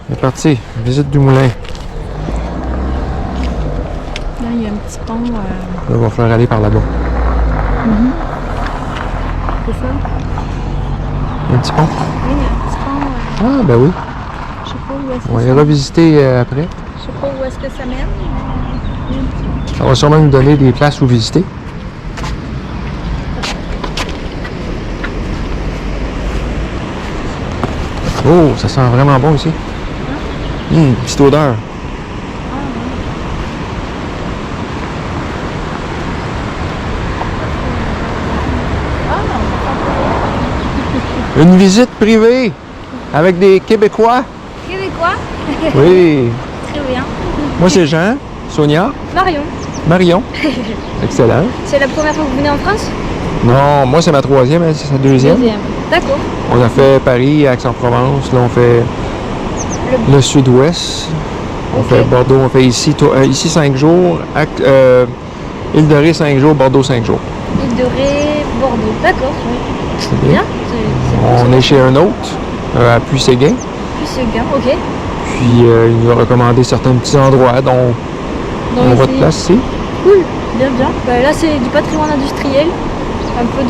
C'est parti, visite du moulin. Là, il y a un petit pont. Là, il va falloir aller par là-bas. C'est ça? Un petit pont? Oui, il y a un petit pont. Ah, ben oui. Je sais pas où est-ce que On va y ça... revisiter après. Je sais pas où est-ce que ça mène. Ça va sûrement nous donner des places où visiter. Oh, ça sent vraiment bon ici. Petite odeur. Une visite privée avec des Québécois. Québécois? Oui. Très bien. Moi, c'est Jean, Sonia, Marion. Marion. Excellent. C'est la première fois que vous venez en France? Non, moi, c'est ma troisième, elle, c'est sa deuxième. D'accord. On a fait Paris, Aix-en-Provence. Là, on fait le sud-ouest. On fait Bordeaux. On fait ici 5 jours. Île-de-Ré 5 jours. Bordeaux 5 jours. Île-de-Ré, Bordeaux. D'accord. C'est Bien. bien. On est chez un autre, à Puy-Séguin. Puy-Séguin, ok. Puis, il nous a recommandé certains petits endroits dont on va te placer. Cool, bien, bien. Bah, là, c'est du patrimoine industriel. Un peu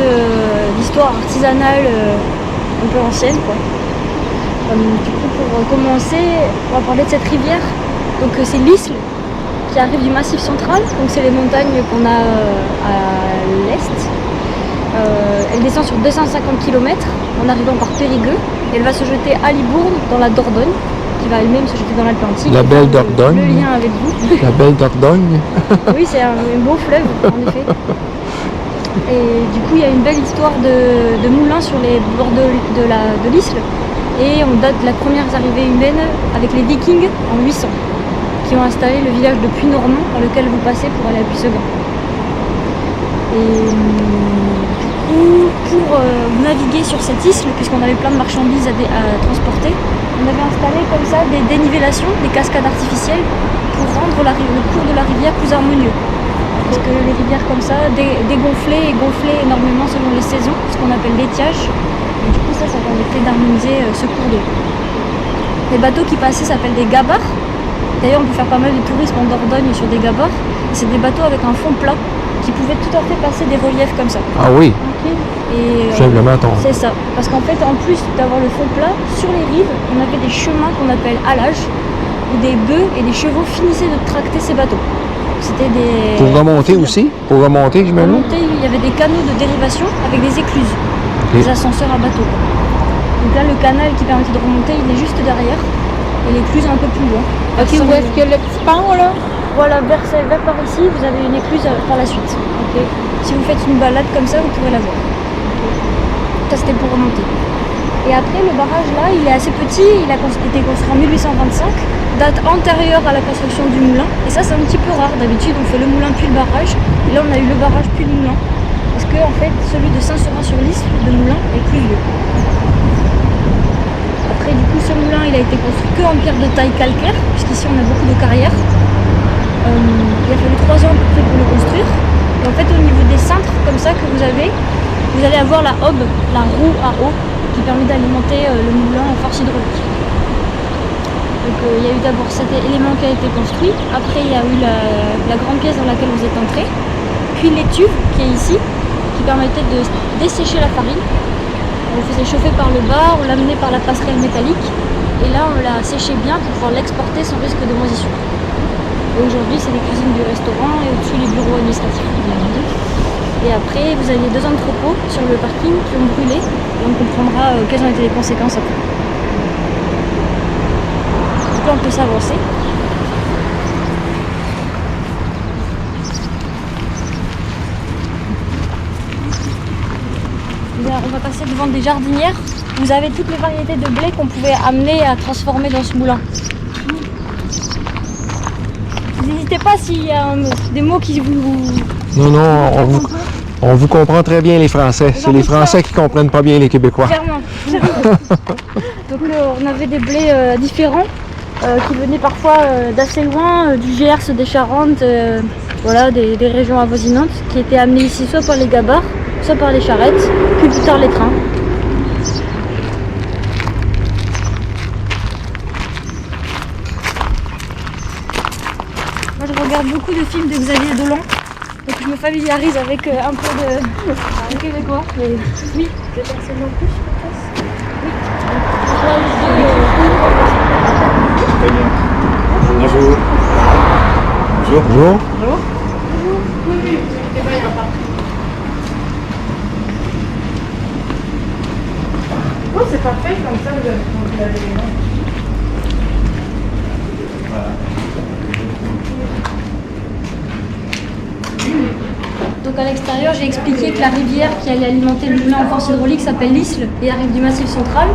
d'histoire artisanale un peu ancienne, quoi. Du coup, pour commencer, on va parler de cette rivière. Donc, c'est l'Isle qui arrive du Massif central. Donc, c'est les montagnes qu'on a à l'est. Elle descend sur 250 km en arrivant par Périgueux. Et elle va se jeter à Libourne, dans la Dordogne, qui va elle-même se jeter dans l'Atlantique. La belle Dordogne. Le lien avec vous. La belle Dordogne. Oui, c'est un beau fleuve, en effet. Et du coup, il y a une belle histoire de moulins sur les bords de l'Isle. Et on date de la première arrivée humaine avec les Vikings en 800, qui ont installé le village de Puy-Normand par lequel vous passez pour aller à Puy-Seguin. Et du coup, pour naviguer sur cette isle, puisqu'on avait plein de marchandises à transporter, on avait installé comme ça des dénivellations, des cascades artificielles pour rendre le cours de la rivière plus harmonieux. Parce que les rivières comme ça dégonflaient et gonflaient énormément selon les saisons, ce qu'on appelle l'étiage. Et du coup ça permettait d'harmoniser ce cours d'eau. Les bateaux qui passaient s'appellent des gabarres. D'ailleurs on peut faire pas mal de tourisme en Dordogne sur des gabarres. C'est des bateaux avec un fond plat qui pouvaient tout à fait passer des reliefs comme ça. Ah oui, Et simplement ton. c'est ça. Parce qu'en fait en plus d'avoir le fond plat, sur les rives, on avait des chemins qu'on appelle halage, où des bœufs et des chevaux finissaient de tracter ces bateaux. C'était des... Pour remonter aussi? Pour remonter, je me Pour remonter, il y avait des canaux de dérivation avec des écluses, des ascenseurs à bateau. Donc là, le canal qui permettait de remonter, il est juste derrière, et l'écluse un peu plus loin. Ok, où est-ce que le petit pont là? Voilà, vers par ici, vous avez une écluse par la suite. Okay. Si vous faites une balade comme ça, vous pourrez la voir. Okay. Ça, c'était pour remonter. Et après, le barrage là, il est assez petit, il a été construit en 1825, date antérieure à la construction du moulin. Et ça, c'est un petit peu rare. D'habitude, on fait le moulin puis le barrage. Et là, on a eu le barrage puis le moulin. Parce que, en fait, celui de Saint-Seurin-sur-Lys, le moulin, est plus vieux. Après, du coup, ce moulin, il a été construit que en pierre de taille calcaire, puisqu'ici, on a beaucoup de carrières. Il a fallu 3 ans à peu près pour le construire. Et en fait, au niveau des cintres, comme ça, que vous allez avoir la hobe, la roue à eau, qui permet d'alimenter le moulin en force hydraulique. Donc il y a eu d'abord cet élément qui a été construit, après il y a eu la grande pièce dans laquelle vous êtes entré, puis l'étuve qui est ici, qui permettait de dessécher la farine. On le faisait chauffer par le bas, on l'amenait par la passerelle métallique, et là on l'a séché bien pour pouvoir l'exporter sans risque de moisissure. Et aujourd'hui c'est les cuisines du restaurant et au-dessus les bureaux administratifs. Et après, vous aviez 2 entrepôts sur le parking qui ont brûlé et on comprendra quelles ont été les conséquences après. Donc là, on peut s'avancer. On va passer devant des jardinières. Vous avez toutes les variétés de blé qu'on pouvait amener à transformer dans ce moulin. N'hésitez pas s'il y a des mots qui vous... Non, on vous comprend très bien les Français. C'est les Français qui comprennent pas bien les Québécois. Clairement. Donc on avait des blés différents qui venaient parfois d'assez loin, du Gers, des Charentes, voilà, des régions avoisinantes, qui étaient amenés ici soit par les gabarres, soit par les charrettes, puis plus tard les trains. regarde beaucoup de films de Xavier Dolan, donc je me familiarise avec un peu de québécois. Mais oui, que personne non plus, je pense. Oui. Très bien. Bonjour. Bonjour. Bonjour. Oh, c'est parfait, comme ça, vous avez les noms. Donc à l'extérieur, j'ai expliqué que la rivière qui allait alimenter le moulin en force hydraulique s'appelle l'Isle et arrive du Massif central,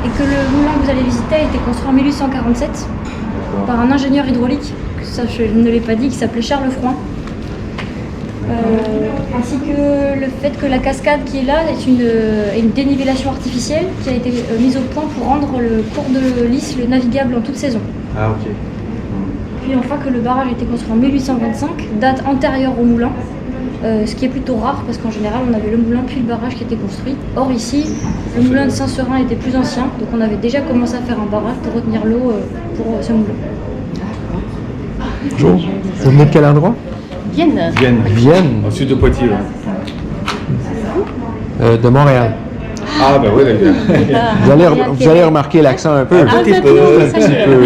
et que le moulin que vous allez visiter a été construit en 1847 par un ingénieur hydraulique, ça je ne l'ai pas dit, qui s'appelait Charles Froin. Ainsi que le fait que la cascade qui est là est une dénivellation artificielle qui a été mise au point pour rendre le cours de l'Isle navigable en toute saison. Ah, ok. Puis enfin que le barrage a été construit en 1825, date antérieure au moulin, ce qui est plutôt rare parce qu'en général on avait le moulin puis le barrage qui était construit. Or ici, le moulin de Saint-Seurin était plus ancien, donc on avait déjà commencé à faire un barrage pour retenir l'eau pour ce moulin. Bonjour. Vous venez de quel endroit? Vienne. Vienne. Au sud de Poitiers, ouais. De Montréal. Ah, bah oui, d'accord. Vous allez remarquer l'accent un peu. Un petit peu. Un petit peu.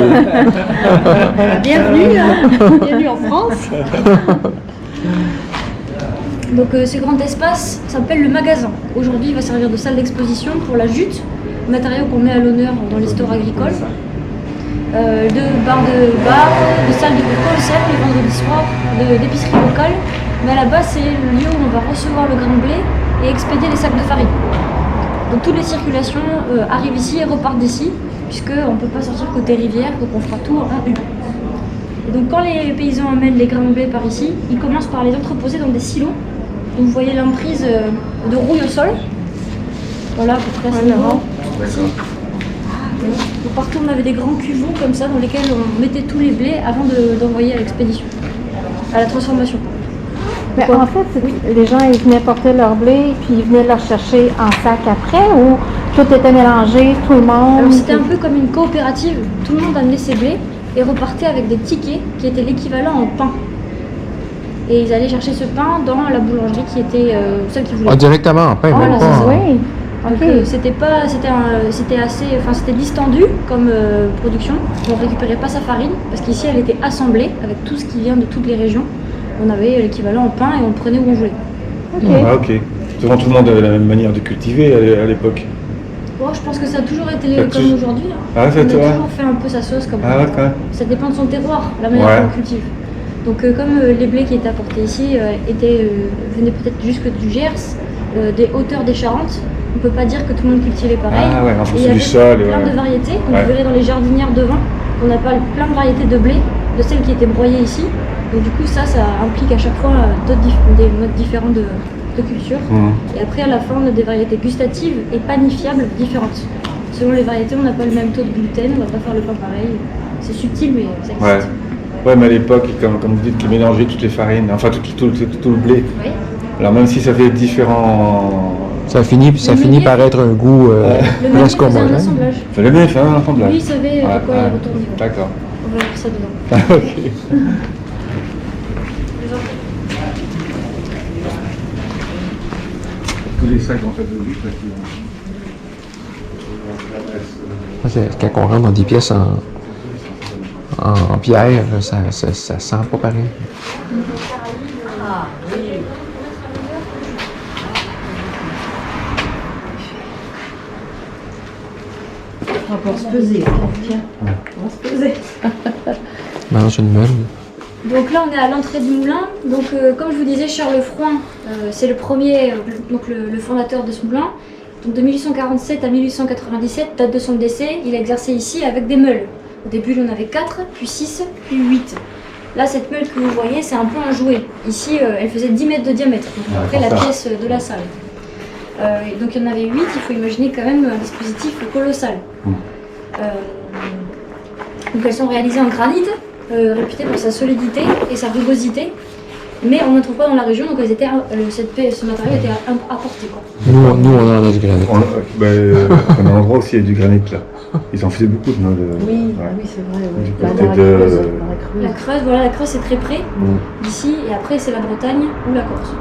Bienvenue, bienvenue en France. Donc ce grand espace s'appelle le magasin. Aujourd'hui, il va servir de salle d'exposition pour la jute, matériau qu'on met à l'honneur dans l'histoire agricole. De salles de call les vendredis soirs, d'épicerie locale. Mais à la base, c'est le lieu où on va recevoir le grain de blé et expédier les sacs de farine. Donc toutes les circulations arrivent ici et repartent d'ici, puisqu'on ne peut pas sortir côté rivière, donc on fera tout en U. Et donc quand les paysans amènent les grains de blé par ici, ils commencent par les entreposer dans des silos. Donc vous voyez l'emprise de rouille au sol. Voilà, à peu près à ce niveau. Donc partout on avait des grands cuveaux comme ça dans lesquels on mettait tous les blés avant d'envoyer à l'expédition, à la transformation. Mais en fait, les gens ils venaient porter leur blé puis ils venaient leur chercher en sac après ou tout était mélangé, tout le monde? Alors c'était un peu comme une coopérative, tout le monde amenait ses blés et repartait avec des tickets qui étaient l'équivalent en pain. Et ils allaient chercher ce pain dans la boulangerie qui était celle qui voulait. Ah, directement, en pain, Voilà, même c'est pas. ça. Oui. Donc c'était distendu comme production. On récupérait pas sa farine parce qu'ici elle était assemblée avec tout ce qui vient de toutes les régions. On avait l'équivalent en pain et on le prenait où on voulait. Ok. Ah, ok. Devant tout le monde avait la même manière de cultiver à l'époque. Bon, je pense que ça a toujours été Ça a comme toujours- aujourd'hui. Ah, On c'est a toi. toujours fait un peu sa sauce comme Ah, ouais, quand même. ça dépend de son terroir, la manière Ouais. dont on cultive. Donc comme les blés qui étaient apportés ici venaient peut-être jusque du Gers, des hauteurs des Charentes, on ne peut pas dire que tout le monde cultivait pareil. Ah, ouais, en Et fonction il y avait du sol. plein Ouais. de variétés. Donc Ouais. vous verrez dans les jardinières devant, on a pas plein de variétés de blé, de celles qui étaient broyées ici. Donc du coup ça implique à chaque fois des modes différents de culture. Et après à la fin on a des variétés gustatives et panifiables différentes. Selon les variétés on n'a pas le même taux de gluten, on ne va pas faire le pain pareil. C'est subtil mais ça existe. Ouais. Ouais, mais à l'époque, comme vous dites, qu'ils mélangeaient toutes les farines, enfin tout le blé. Oui. Alors même si ça fait différents... Ça finit par être un goût Le même presque faisait un homogène. assemblage. Fallait bien faire un assemblage. Lui il savait de quoi il retournait. D'accord. On va voir ça dedans. Ok. Tous les sacs en fait de lui, parce Quand on rentre dans des pièces en pierre, ça sent pas pareil. On va se peser. Tiens, on va se peser. Mange une meule. Donc là, on est à l'entrée du moulin. Donc, comme je vous disais, Charles Froin, c'est le premier, donc le fondateur de ce moulin. Donc, de 1847 à 1897, date de son décès, il a exercé ici avec des meules. Au début, il en avait 4, puis 6, puis 8. Là, cette meule que vous voyez, c'est un peu un jouet. Ici, elle faisait 10 mètres de diamètre, donc à peu près la pièce de la salle. Donc, il y en avait 8, il faut imaginer quand même un dispositif colossal. Donc, elles sont réalisées en granit, réputé pour sa solidité et sa rugosité. mais on n'en trouve pas dans la région, donc elles étaient, ce matériau était apporté. Quoi. Nous, on en a du granit. On a un endroit aussi, il y a du granit là. Ils en faisaient beaucoup de nos. Oui, ouais. oui, c'est vrai. Oui. Du Là, côté dans la de- Creuse, dans la Creuse. La Creuse, voilà, la Creuse c'est très près d'ici, et après c'est la Bretagne ou la Corse.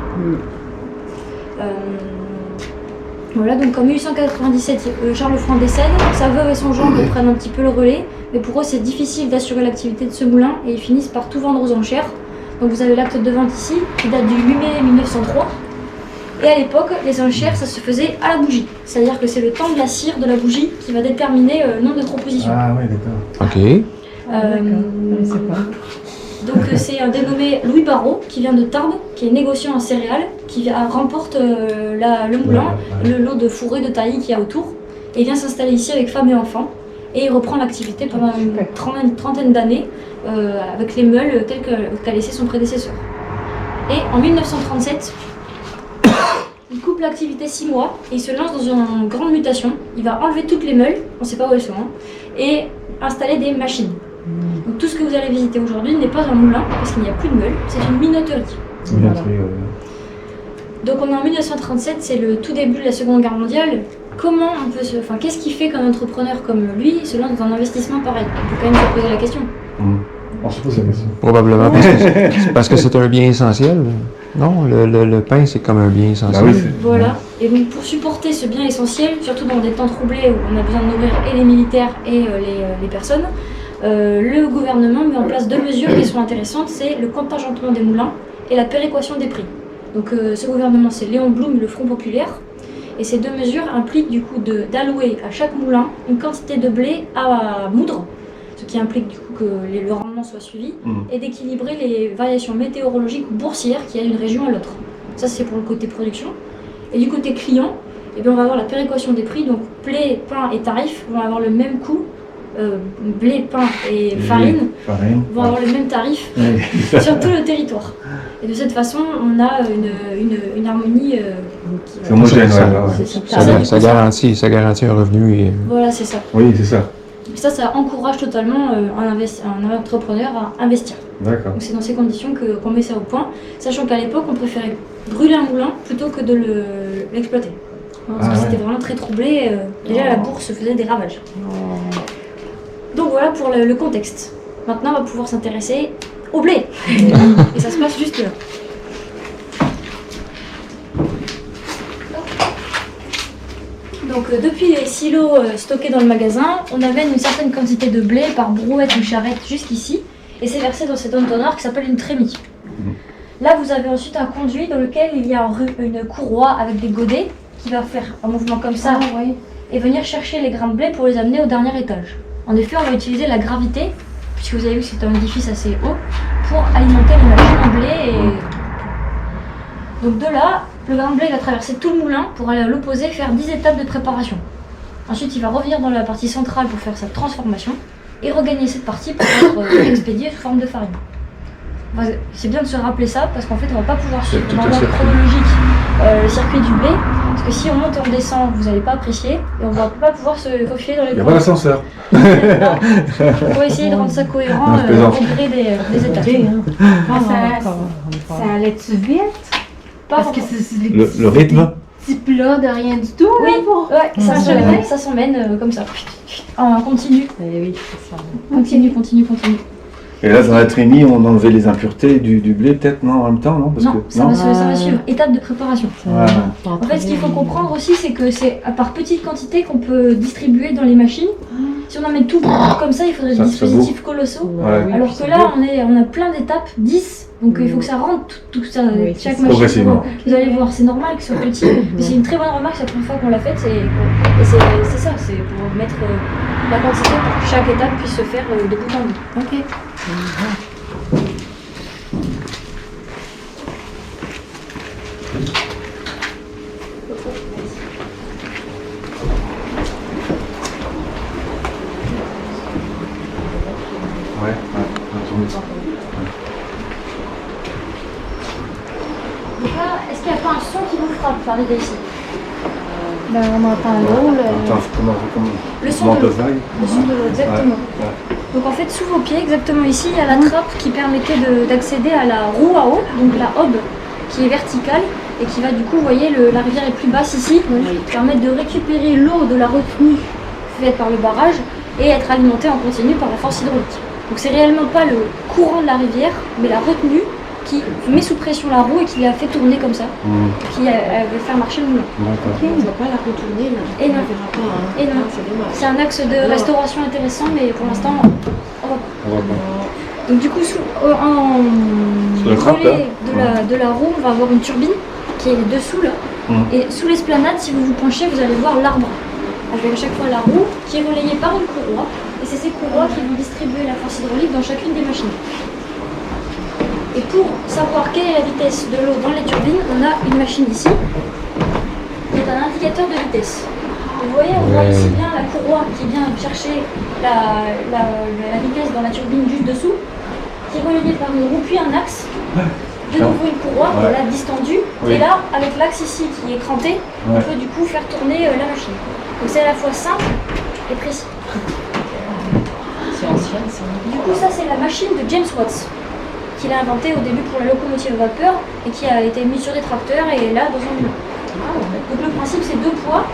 Voilà, donc en 1897, Charles Lefranc décède, sa veuve et son gendre prennent un petit peu le relais, mais pour eux c'est difficile d'assurer l'activité de ce moulin et ils finissent par tout vendre aux enchères. Donc vous avez l'acte de vente ici, qui date du 8 mai 1903. Et à l'époque, les enchères, ça se faisait à la bougie. C'est-à-dire que c'est le temps de la cire de la bougie qui va déterminer le nombre de propositions. Ah oui, d'accord. OK. Je sais pas. Donc c'est un dénommé Louis Barrault qui vient de Tarbes, qui est négociant en céréales, qui remporte le moulin, le lot de fourrés de taillis qu'il y a autour, et il vient s'installer ici avec femme et enfants, et il reprend l'activité pendant une trentaine d'années avec les meules telles qu'a laissé son prédécesseur. Et en 1937, il coupe l'activité 6 mois et il se lance dans une grande mutation. Il va enlever toutes les meules, on ne sait pas où elles sont, et installer des machines. Donc tout ce que vous allez visiter aujourd'hui n'est pas un moulin parce qu'il n'y a plus de meules, c'est une minoterie. Voilà. Donc on est en 1937, c'est le tout début de la Seconde Guerre mondiale. Comment on peut qu'est-ce qui fait qu'un entrepreneur comme lui se lance dans un investissement pareil? On peut quand même se poser la question. On se pose la question. Probablement parce que c'est un bien essentiel. Non, le pain, c'est comme un bien essentiel. Ah oui, Voilà. Et donc pour supporter ce bien essentiel, surtout dans des temps troublés où on a besoin de nourrir et les militaires et les personnes, le gouvernement met en place 2 mesures qui sont intéressantes, c'est le contingentement des moulins et la péréquation des prix. Donc ce gouvernement, c'est Léon Blum, le Front populaire, et ces 2 mesures impliquent du coup d'allouer à chaque moulin une quantité de blé à moudre, ce qui implique du coup que le rendement soit suivi, et d'équilibrer les variations météorologiques ou boursières qu'il y a d'une région à l'autre. Ça c'est pour le côté production. Et du côté client, eh bien, on va avoir la péréquation des prix, donc blé, pain et tarifs vont avoir le même coût. Blé, pain et farine vont avoir le même tarif sur tout le territoire. Et de cette façon, on a une harmonie qui C'est homogène, Ça garantit un revenu. Et... Voilà, c'est ça. Oui, c'est ça. Et ça encourage totalement un entrepreneur à investir. D'accord. Donc c'est dans ces conditions qu'on met ça au point, sachant qu'à l'époque, on préférait brûler un moulin plutôt que de l'exploiter. Parce que c'était vraiment très troublé. Déjà, la bourse faisait des ravages. Donc voilà pour le contexte. Maintenant, on va pouvoir s'intéresser au blé. Et ça se passe juste là. Donc depuis les silos stockés dans le magasin, on amène une certaine quantité de blé par brouette ou charrette jusqu'ici, et c'est versé dans cet entonnoir qui s'appelle une trémie. Là, vous avez ensuite un conduit dans lequel il y a une courroie avec des godets qui va faire un mouvement comme ça et venir chercher les grains de blé pour les amener au dernier étage. En effet, on va utiliser la gravité, puisque vous avez vu que c'est un édifice assez haut, pour alimenter les machines en blé. Donc de là, le grain de blé va traverser tout le moulin pour aller à l'opposé faire 10 étapes de préparation. Ensuite, il va revenir dans la partie centrale pour faire sa transformation et regagner cette partie pour être expédié sous forme de farine. Enfin, c'est bien de se rappeler ça parce qu'en fait, on ne va pas pouvoir suivre dans l'ordre chronologique le circuit du blé. Parce que si on monte et on descend, vous n'allez pas apprécier et on ne va pas pouvoir se faufiler dans les Il n'y a pas d'ascenseur. On va essayer de rendre ça cohérent au gré des étapes. Ça allait-tu vite? Parce que c'est Le rythme. petits plats de rien du tout. Oui, là, ouais, ça s'emmène comme ça. En continu. Oui, c'est ça. Continue. Et là, dans la trémie, on enlevait les impuretés du blé, peut-être, non, en même temps, non? Parce Non, que, ça va suivre. Étape de préparation. Ouais. En fait, ce qu'il faut comprendre aussi, c'est que c'est par petites quantités qu'on peut distribuer dans les machines. Si on en met tout comme ça, il faudrait des dispositifs colossaux. Ouais. Alors que là, on a plein d'étapes, 10. Donc il faut que ça rentre tout ça, chaque machine. Progressivement. Vous allez voir, c'est normal que ce soit petit. Mais c'est une très bonne remarque, c'est la première fois qu'on l'a faite. C'est ça, c'est pour mettre la quantité pour que chaque étape puisse se faire de bout en bout. OK. Ouais. Donc là, est-ce qu'il n'y a pas un son qui vous frappe par l'idée ici? Ben, on entend l'eau, Attends, comment Le son de l'eau. vague. Le son de l'eau, exactement. Ouais. Donc en fait, sous vos pieds, exactement ici, il y a la trappe qui permettait d'accéder à la roue à eau, donc la hob, qui est verticale et qui va du coup, vous voyez, la rivière est plus basse ici, permettre de récupérer l'eau de la retenue faite par le barrage et être alimentée en continu par la force hydraulique. Donc c'est réellement pas le courant de la rivière, mais la retenue qui met sous pression la roue et qui la fait tourner comme ça, qui va faire marcher le moulin. D'accord. On ne va pas la retourner là. Et non. On ne verra pas. Hein. Et non. C'est dommage. C'est un axe de restauration intéressant, mais pour l'instant, on va On va pas. Donc du coup, en Sur le trappe, relais là. de la roue, on va avoir une turbine qui est dessous là. Et sous l'esplanade, si vous vous penchez, vous allez voir l'arbre avec à chaque fois la roue qui est relayée par une courroie. Et c'est ces courroies qui vont distribuer la force hydraulique dans chacune des machines. Et pour savoir quelle est la vitesse de l'eau dans les turbines, on a une machine ici qui est un indicateur de vitesse. Vous voyez, on voit ici bien la courroie qui vient chercher la vitesse dans la turbine juste dessous, qui est relayée par une roue puis un axe. De nouveau une courroie, voilà, distendue. Oui. Et là, avec l'axe ici qui est cranté, on peut du coup faire tourner la machine. Donc c'est à la fois simple et précis. C'est ancien, ça. Du coup, ça c'est la machine de James Watts, qu'il a inventée au début pour la locomotive à vapeur et qui a été mise sur des tracteurs et là dans un moulin. Donc le principe c'est deux poids.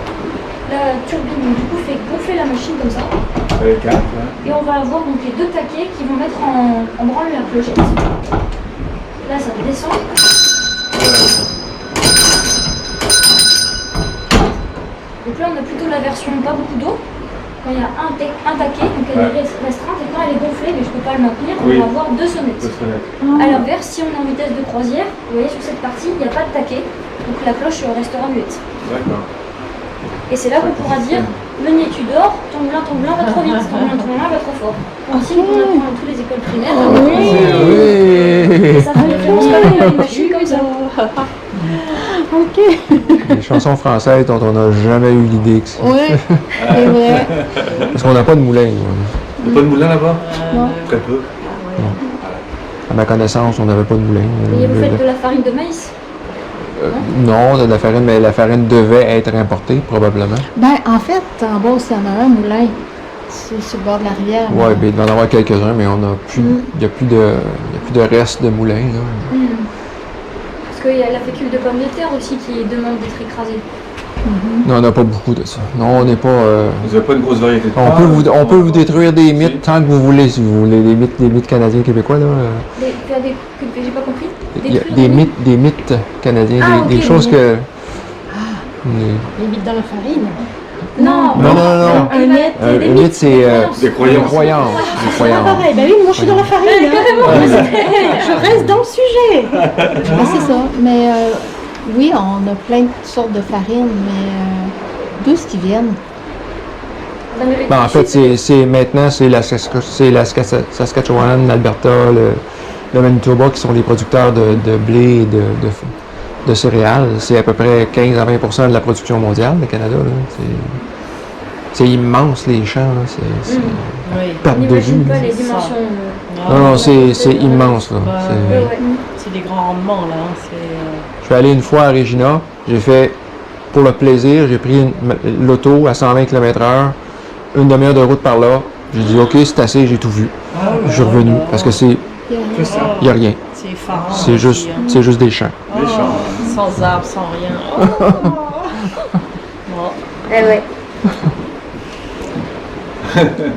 La turbine du coup fait gonfler la machine comme ça. Avec un, Et on va avoir donc les deux taquets qui vont mettre en branle la clochette. Là ça va descendre. Donc là on a plutôt la version pas beaucoup d'eau. Quand il y a un taquet, donc elle est restreinte et quand elle est gonflée, mais je ne peux pas le maintenir, on va avoir deux sonnettes. A l'inverse, si on est en vitesse de croisière, vous voyez sur cette partie, il n'y a pas de taquet, donc la cloche restera muette. D'accord. Et c'est là qu'on pourra dire Meunier, tu dors, ton moulin va trop vite, ton moulin va trop fort. Ainsi qu'on apprend dans toutes les écoles primaires. Oui! Ça fait référence quand même à une machine comme ça. OK. Les chansons françaises dont on n'a jamais eu l'idée que c'est. Oui, c'est vrai. Parce qu'on n'a pas de moulin. Il n'y a pas de moulin là-bas Non. Très peu. À ma connaissance, on n'avait pas de moulin. Et vous faites de la farine de maïs? Non, de la farine, mais la farine devait être importée, probablement. Ben, en fait, en bas aussi, il y en a un moulin. C'est sur le bord de la rivière. Oui, ben, il doit y en avoir quelques-uns, mais on a plus, il n'y a plus de reste de moulin. Là. Parce qu'il y a la fécule de pommes de terre aussi qui demande d'être écrasée. Non, on n'a pas beaucoup de ça. Non, on n'est pas. Vous n'avez pas une grosse variété de On peut vous détruire des mythes tant que vous voulez, si vous voulez. Les mythes canadiens québécois, là. J'ai pas compris. Il y a Détruire des mythes canadiens, Ah, des ok, choses oui. que. Les mythes dans la farine. Non, Non. un mythe, Un mythe, c'est Des croyances. Des C'est croyances. pas pareil. Ben oui, moi je suis dans la farine. Hein. Je reste dans le sujet. Ben, c'est ça. Mais oui, on a plein de sortes de farines, mais d'où est-ce qu'ils viennent? Ben, en fait, maintenant, c'est la Saskatchewan, l'Alberta, le Manitoba qui sont les producteurs de blé et de céréales. C'est à peu près 15 à 20% de la production mondiale, le Canada. C'est immense, les champs. Là. C'est Oui. perte On de n'imagine vue. pas les c'est ça. dimensions. Non, c'est immense. Là. Ouais. C'est- C'est des grands rendements là. C'est. Je suis allé une fois à Regina, j'ai fait, pour le plaisir, j'ai pris l'auto à 120 km/h, une demi-heure de route par là. J'ai dit, OK, c'est assez, j'ai tout vu. Je suis revenu, parce que il n'y a rien. C'est effarant. C'est aussi, juste, hein. c'est juste des champs. Oh, sans arbres, sans rien. Oh. Bon. Eh ouais.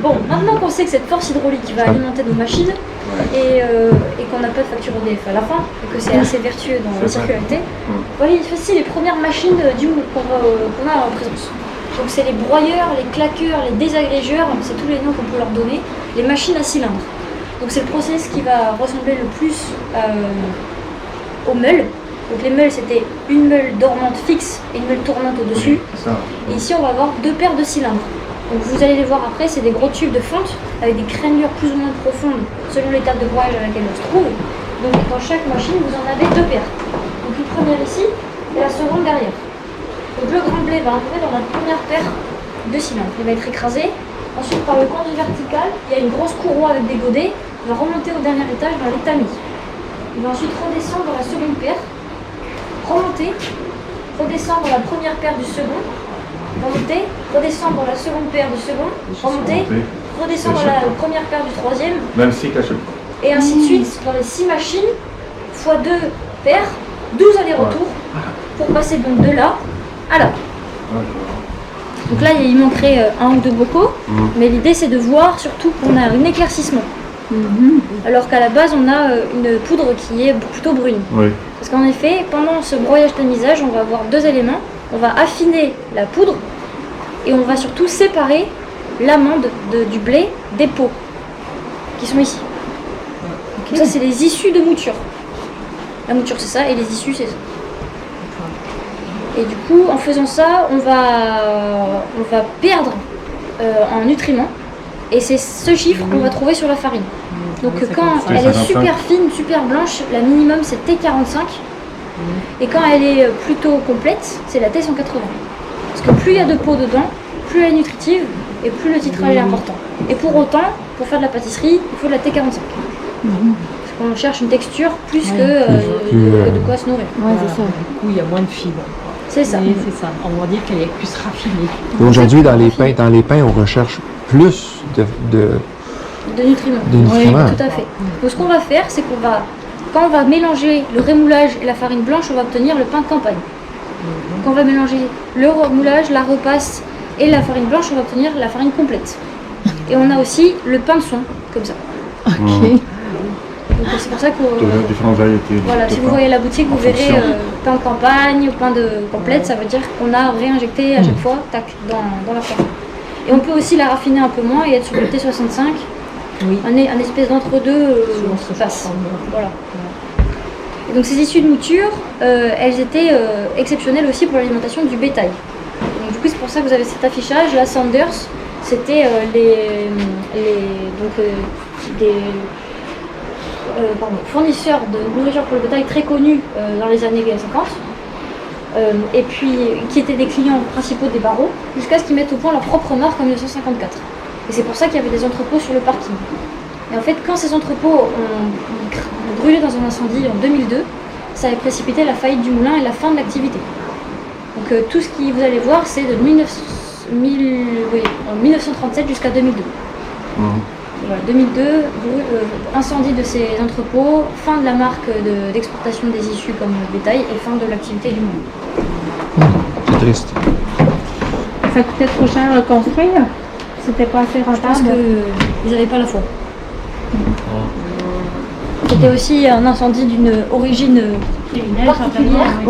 Bon, maintenant qu'on sait que cette force hydraulique va alimenter nos machines et qu'on n'a pas de facture EDF à la fin et que c'est assez vertueux dans la circularité, voilà ici les premières machines qu'on a en présence. Donc c'est les broyeurs, les claqueurs, les désagrégeurs, c'est tous les noms qu'on peut leur donner, les machines à cylindres. Donc c'est le process qui va ressembler le plus aux meules. Donc les meules c'était une meule dormante fixe et une meule tournante au-dessus. Ça. Et ici, on va avoir deux paires de cylindres. Donc vous allez les voir après, c'est des gros tubes de fonte avec des crénures plus ou moins profondes selon l'étape de broyage à laquelle on se trouve. Donc dans chaque machine, vous en avez deux paires. Donc une première ici et la seconde derrière. Donc le grain de blé va entrer dans la première paire de cylindres. Il va être écrasé. Ensuite, par le conduit vertical, il y a une grosse courroie avec des godets. Il va remonter au dernier étage dans l'étamine. Il va ensuite redescendre dans la seconde paire, remonter, redescendre dans la première paire du second, remonter, redescendre dans la seconde paire du second, remonter, redescendre dans la première paire du troisième, Même cycle à chaque fois. et ainsi de suite dans les 6 machines, fois 2 paires, 12 allers-retours, pour passer donc de là à là. Donc là, il manquerait un ou deux bocaux, mais l'idée c'est de voir surtout qu'on a un éclaircissement. Alors qu'à la base, on a une poudre qui est plutôt brune. Oui. Parce qu'en effet, pendant ce broyage tamisage, on va avoir 2 éléments. On va affiner la poudre et on va surtout séparer l'amande du blé des peaux qui sont ici. Donc ça, c'est les issues de mouture. La mouture, c'est ça, et les issues, c'est ça. Et du coup, en faisant ça, on va perdre en nutriments. Et c'est ce chiffre qu'on va trouver sur la farine. Donc quand elle est super fine, super blanche, la minimum c'est T45. Et quand elle est plutôt complète, c'est la T180. Parce que plus il y a de peau dedans, plus elle est nutritive et plus le titrage est important. Et pour autant, pour faire de la pâtisserie, il faut de la T45. Parce qu'on cherche une texture plus que de quoi se nourrir. Ouais, c'est ça. Du coup, il y a moins de fibres. C'est ça. Oui, c'est ça. On va dire qu'elle est plus raffinée. Et aujourd'hui, dans les pains, on recherche plus de nutriments. nutriments. Oui, tout à fait. Donc ce qu'on va faire, c'est quand on va mélanger le rémoulage et la farine blanche, on va obtenir le pain de campagne. Quand on va mélanger le remoulage, la repasse et la farine blanche, on va obtenir la farine complète. Et on a aussi le pain de soin, comme ça. OK. Donc c'est pour ça que Différentes variétés. voilà, si vous voyez la boutique, vous verrez pain de campagne, pain de complète, ça veut dire qu'on a réinjecté à chaque fois, tac, dans la farine. Et on peut aussi la raffiner un peu moins et être sur le T65, un espèce d'entre-deux qui passe. Voilà. Et donc ces issues de mouture, elles étaient exceptionnelles aussi pour l'alimentation du bétail. Donc du coup c'est pour ça que vous avez cet affichage, là Sanders, c'était des fournisseurs de nourriture pour le bétail très connus dans les années 50. Et puis qui étaient des clients principaux des barreaux, jusqu'à ce qu'ils mettent au point leur propre marque en 1954. Et c'est pour ça qu'il y avait des entrepôts sur le parking. Et en fait, quand ces entrepôts ont brûlé dans un incendie en 2002, ça a précipité la faillite du moulin et la fin de l'activité. Donc tout ce que vous allez voir, c'est de 1937 jusqu'à 2002. Voilà, 2002, incendie de ces entrepôts, fin de la marque d'exportation des issues comme bétail et fin de l'activité du moulin. C'est triste. Ça coûtait trop cher à reconstruire? C'était pas assez Je pense rentable? qu'ils n'avaient pas la foi. C'était aussi un incendie d'une origine particulière.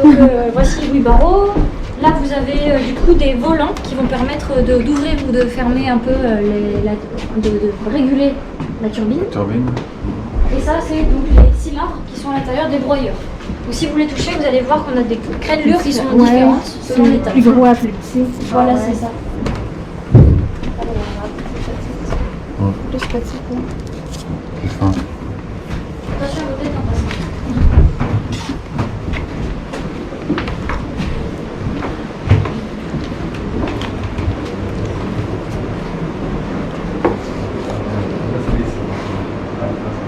Donc voici Louis Barrault. Là vous avez du coup des volants qui vont permettre d'ouvrir ou de fermer un peu, de réguler la turbine. Et ça c'est donc les cylindres qui sont à l'intérieur des broyeurs. Donc si vous les touchez, vous allez voir qu'on a des crénelures qui sont différentes selon les tailles. Plus gros à plus petit. Voilà, c'est ça. Plus petit, quoi. Attention à vos têtes en passant.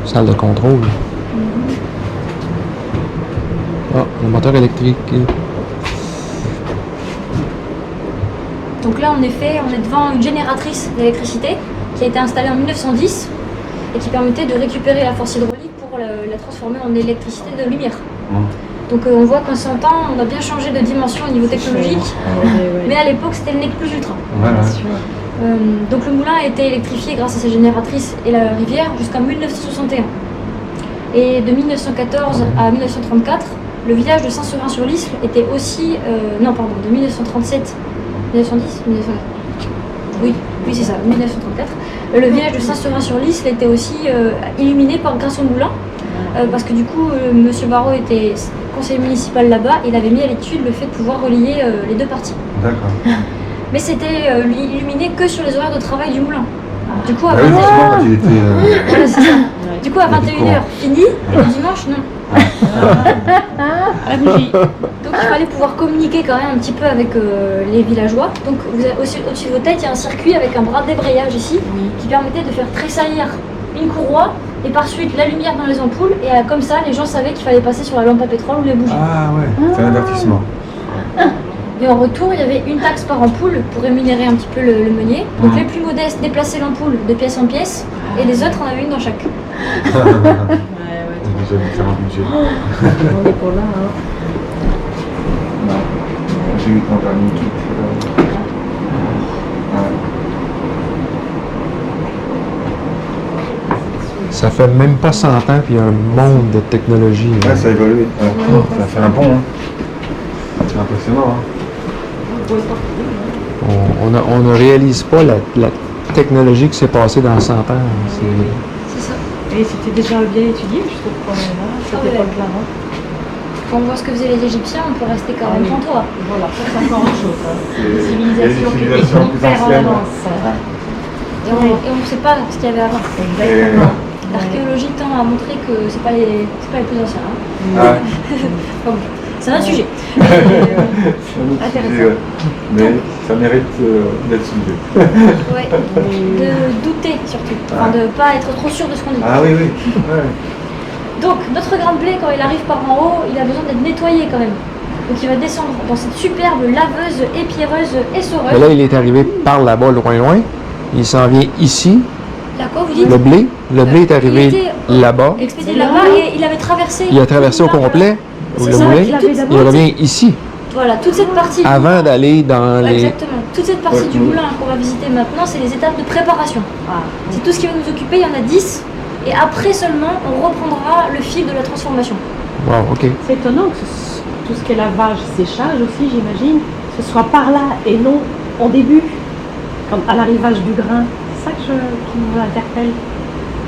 Salle de contrôle. Ah, le moteur électrique. Donc là, en effet, on est devant une génératrice d'électricité qui a été installée en 1910 et qui permettait de récupérer la force hydraulique pour la transformer en électricité de lumière. Donc on voit qu'en 100 ans, on a bien changé de dimension au niveau technologique, mais à l'époque, c'était le nec plus ultra. Donc le moulin a été électrifié grâce à sa génératrice et la rivière jusqu'en 1961. Et de 1914 à 1934, le village de Saint-Seurin-sur-Lisle était aussi... de 1937... 1910 Oui, c'est ça, 1934. Le village de Saint-Seurin-sur-Lisle était aussi illuminé grâce au moulin, parce que du coup, M. Barrault était conseiller municipal là-bas, et il avait mis à l'étude le fait de pouvoir relier les deux parties. D'accord. Mais c'était illuminé que sur les horaires de travail du moulin. Du coup, à Ah oui, forcément, quand il était. voilà, c'est ça. Du coup, à 21h, fini, et le dimanche, non. La bougie. Donc il fallait pouvoir communiquer quand même un petit peu avec les villageois. Donc vous avez au-dessus de vos têtes, il y a un circuit avec un bras de débrayage ici qui permettait de faire tressaillir une courroie et par suite la lumière dans les ampoules. Et comme ça, les gens savaient qu'il fallait passer sur la lampe à pétrole ou les bougies. Ah ouais, c'est un avertissement. Et en retour, il y avait une taxe par ampoule pour rémunérer un petit peu le meunier. Donc les plus modestes déplaçaient l'ampoule de pièce en pièce et les autres en avaient une dans chaque. Ouais, ouais. Déjà différents budgets. On est pour là, hein. J'ai eu ton dernier kit. Ça fait même pas 100 ans, puis il y a un monde de technologie. Ouais, ça a évolué. Ouais. Ça fait un pont. Hein. C'est impressionnant. Hein. On ne réalise pas la technologie qui s'est passée dans 100 ans. C'est ça. Et c'était déjà bien étudié, je trouve, quand même, hein, cette Ah ouais. époque-là. Hein. Quand on voit ce que faisaient les Égyptiens, on peut rester quand même pantois. Voilà, ça c'est encore autre chose. Hein. Une C'est civilisation des qui civilisations était plus hyper en anciennes. avance. Et on ne sait pas ce qu'il y avait avant. Exactement. L'archéologie tend à montrer que c'est pas les plus anciens. Hein. Ah, Enfin, bon, c'est un sujet. Intéressant. mais ça mérite d'être soulevé. Ouais. De douter surtout. Enfin, de pas être trop sûr de ce qu'on dit. Ah oui, oui. Ouais. Donc, notre grain de blé, quand il arrive par en haut, il a besoin d'être nettoyé quand même. Donc, il va descendre dans cette superbe laveuse, épierreuse, Mais essoreuse. là, il est arrivé par là-bas, loin. Il s'en vient ici, Là, quoi, vous dites le blé. Le blé est Il arrivé était là-bas. expédié là-bas et il avait traversé. Il a traversé au complet, C'est le ça, moulin. il avait Il d'abord- revient ici, Voilà, toute cette partie. avant d'aller dans Ouais, les... exactement. Toute cette partie du moulin qu'on va visiter maintenant, c'est les étapes de préparation. Ah, C'est tout ce qui va nous occuper, il y en a 10. Et après seulement, on reprendra le fil de la transformation. Wow, OK. c'est étonnant que tout ce qui est lavage, séchage aussi, j'imagine, ce soit par là et non au début, comme à l'arrivage du grain. C'est ça qui nous interpelle.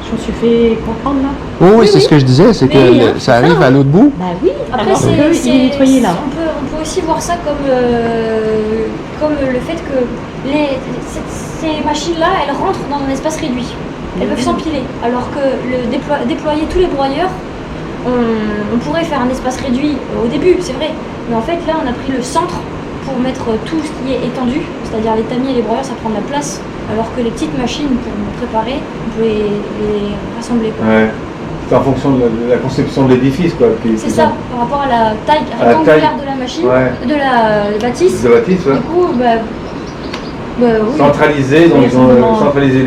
Je me suis fait comprendre là. Oui, Oui, c'est oui. ce que je disais, c'est que Mais, hein, ça arrive à l'autre bout. Bah oui, Après, alors qu'il est nettoyé là. on peut aussi voir ça comme le fait que ces machines-là, elles rentrent dans un espace réduit. Elles peuvent s'empiler. Alors que déployer tous les broyeurs, on pourrait faire un espace réduit au début, c'est vrai. Mais en fait, là, on a pris le centre pour mettre tout ce qui est étendu, c'est-à-dire les tamis et les broyeurs, ça prend de la place. Alors que les petites machines, pour préparer, on peut les rassembler. Quoi. Ouais. C'est en fonction de la conception de l'édifice, quoi. C'est ça, par rapport à la taille À la rectangulaire taille. de la machine, Ouais. de la bâtisse. De bâtisse, ouais. Du coup, oui. Centraliser, donc Oui, ils ont simplement. centralisé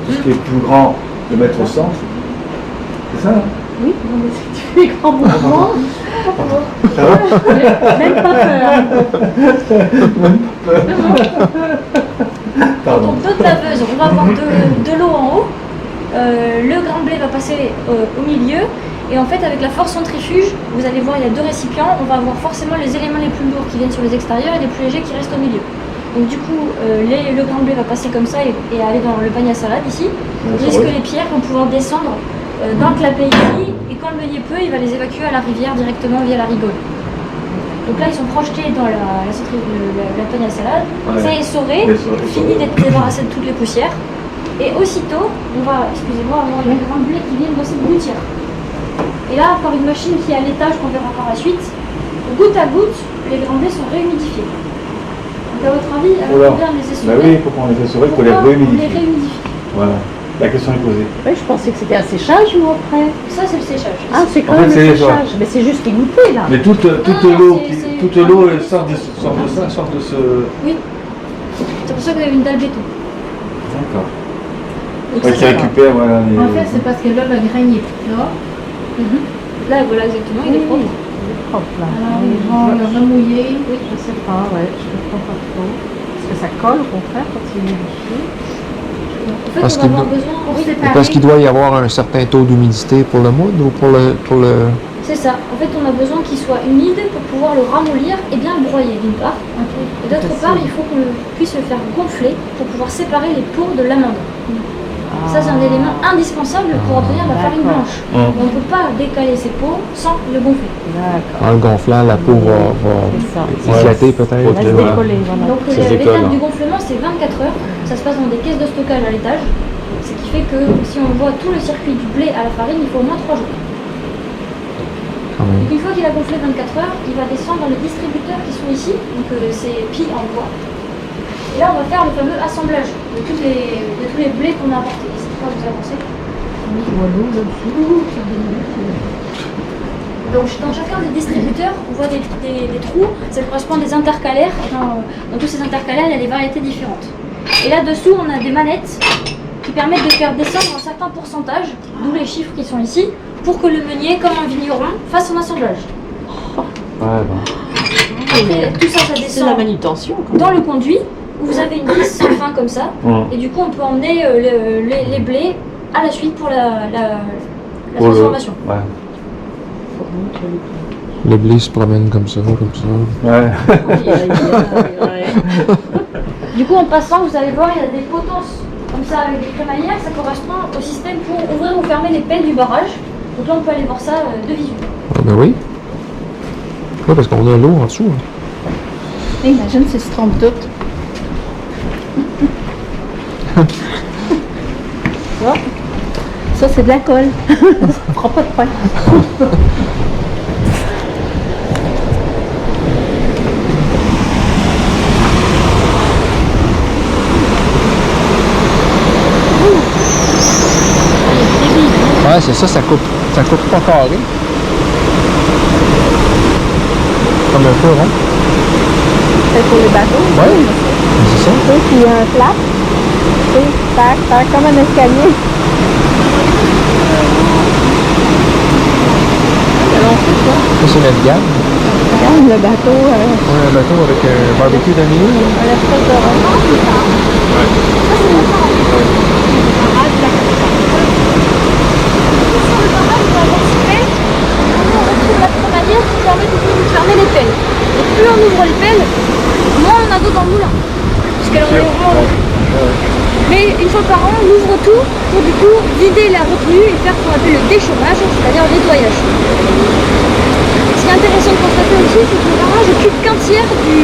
tout ce qui est plus grand, le mettre au centre. C'est ça, hein? Oui, non, mais si tu fais grand mouvement, Ça va? même pas peur. Pardon. Donc d'autres laveuses, on va avoir de l'eau en haut, le grain de blé va passer au milieu, et en fait avec la force centrifuge, vous allez voir il y a deux récipients, on va avoir forcément les éléments les plus lourds qui viennent sur les extérieurs et les plus légers qui restent au milieu. Donc du coup, le grain de blé va passer comme ça et aller dans le panier à salade ici, tandis que les pierres vont pouvoir descendre dans le clapet ici, et quand le meunier peut, il va les évacuer à la rivière directement via la rigole. Donc là, ils sont projetés dans la panier à salade, Ouais. c'est essoré, fini d'être débarrassé de toutes les poussières, et aussitôt, on va, excusez-moi, avoir le grain de blé qui vient dans cette gouttière. Et là, par une machine qui est à l'étage qu'on verra par la suite, goutte à goutte, les grains de blé sont réhumidifiés. Donc à votre avis, avec Voilà. combien on les essorer, Bah oui, pour qu'on les assurer, il faut les pourquoi on les rehumidifier. réhumidifie? Voilà. La question est posée. Ouais, je pensais que c'était un séchage ou après. Ça, c'est le séchage. Ah, c'est quand En même fait, le c'est ça. séchage. Mais c'est juste égoutté là. Mais toute non, l'eau, c'est- toute l'eau elle sort de ça, sort de ce. Oui. C'est pour ça que vous avez une dalle béton. D'accord. Donc Ouais, ça, qui c'est- récupère, voilà. les- En fait, c'est parce que là, le grain il est plat. Là, voilà exactement, il est propre. Propre là. Alors, ils vont le remouiller. Oui, je sais pas, ouais, je comprends pas trop. Parce que ça colle au contraire quand il est modifié. En fait, Parce on va qu'il avoir doit- besoin. Oui, Parce qu'il doit y avoir un certain taux d'humidité pour le moule ou pour le... c'est ça. En fait, on a besoin qu'il soit humide pour pouvoir le ramollir et bien le broyer d'une part. Et d'autre part, il faut qu'on puisse le faire gonfler pour pouvoir séparer les peaux de l'amande. Ça, c'est un élément indispensable pour obtenir la farine D'accord. blanche. On ne peut pas décaler ces peaux sans le gonfler. D'accord. En le gonflant, la peau va C'est ça. éclater peut-être. On va se Voilà. décoller, voilà. Donc Ça se décolle, l'étape hein. du gonflement, c'est 24 heures. Ça se passe dans des caisses de stockage à l'étage. Ce qui fait que si on voit tout le circuit du blé à la farine, il faut au moins 3 jours. Quand même. Donc une fois qu'il a gonflé 24 heures, il va descendre dans les distributeurs qui sont ici, donc ces piles en bois. Et là, on va faire le fameux assemblage de tous les blés qu'on a apportés. N'hésitez pas à vous avancer. Donc dans chacun des distributeurs, on voit des trous, ça correspond à des intercalaires. Dans tous ces intercalaires, il y a des variétés différentes. Et là-dessous, on a des manettes qui permettent de faire descendre un certain pourcentage, d'où les chiffres qui sont ici, pour que le meunier, comme un vigneron, fasse son assemblage. Après, tout ça, ça C'est la descend manutention. dans le conduit, où vous avez une vis sans fin comme ça, et du coup, on peut emmener les blés à la suite pour la transformation. Ouais. Le blé se promène comme ça, comme ça. Ouais. Du coup, en passant, vous allez voir, il y a des potences comme ça avec des crémaillères, ça correspond au système pour ouvrir ou fermer les pelles du barrage. Donc là, on peut aller voir ça de visu. Ah ben oui. Ouais, parce qu'on a l'eau en dessous. Hein. Imagine s'ils se trompent toutes. Ça, c'est de la colle. Ça fera pas de pain. Ouais, c'est ça, ça coupe pas carré. Comme un peu rond. C'est pour les bateaux. Ouais, c'est ça. Tu sais, puis il y a un flap. Tu sais, tac, tac, comme un escalier. Ça, c'est navigable. Regarde le bateau. Ouais, un bateau avec un barbecue dans le milieu. Un espèce de rond. La crémaillère qui permet de fermer les pelles. Et plus on ouvre les pelles, moins on a d'eau dans le moulin. Puisqu'elle en est vraiment. Mais une fois par an, on ouvre tout pour du coup vider la retenue et faire ce qu'on appelle le déchômage, c'est-à-dire le nettoyage. Ce qui est intéressant de constater aussi, c'est que le barrage occupe qu'un tiers du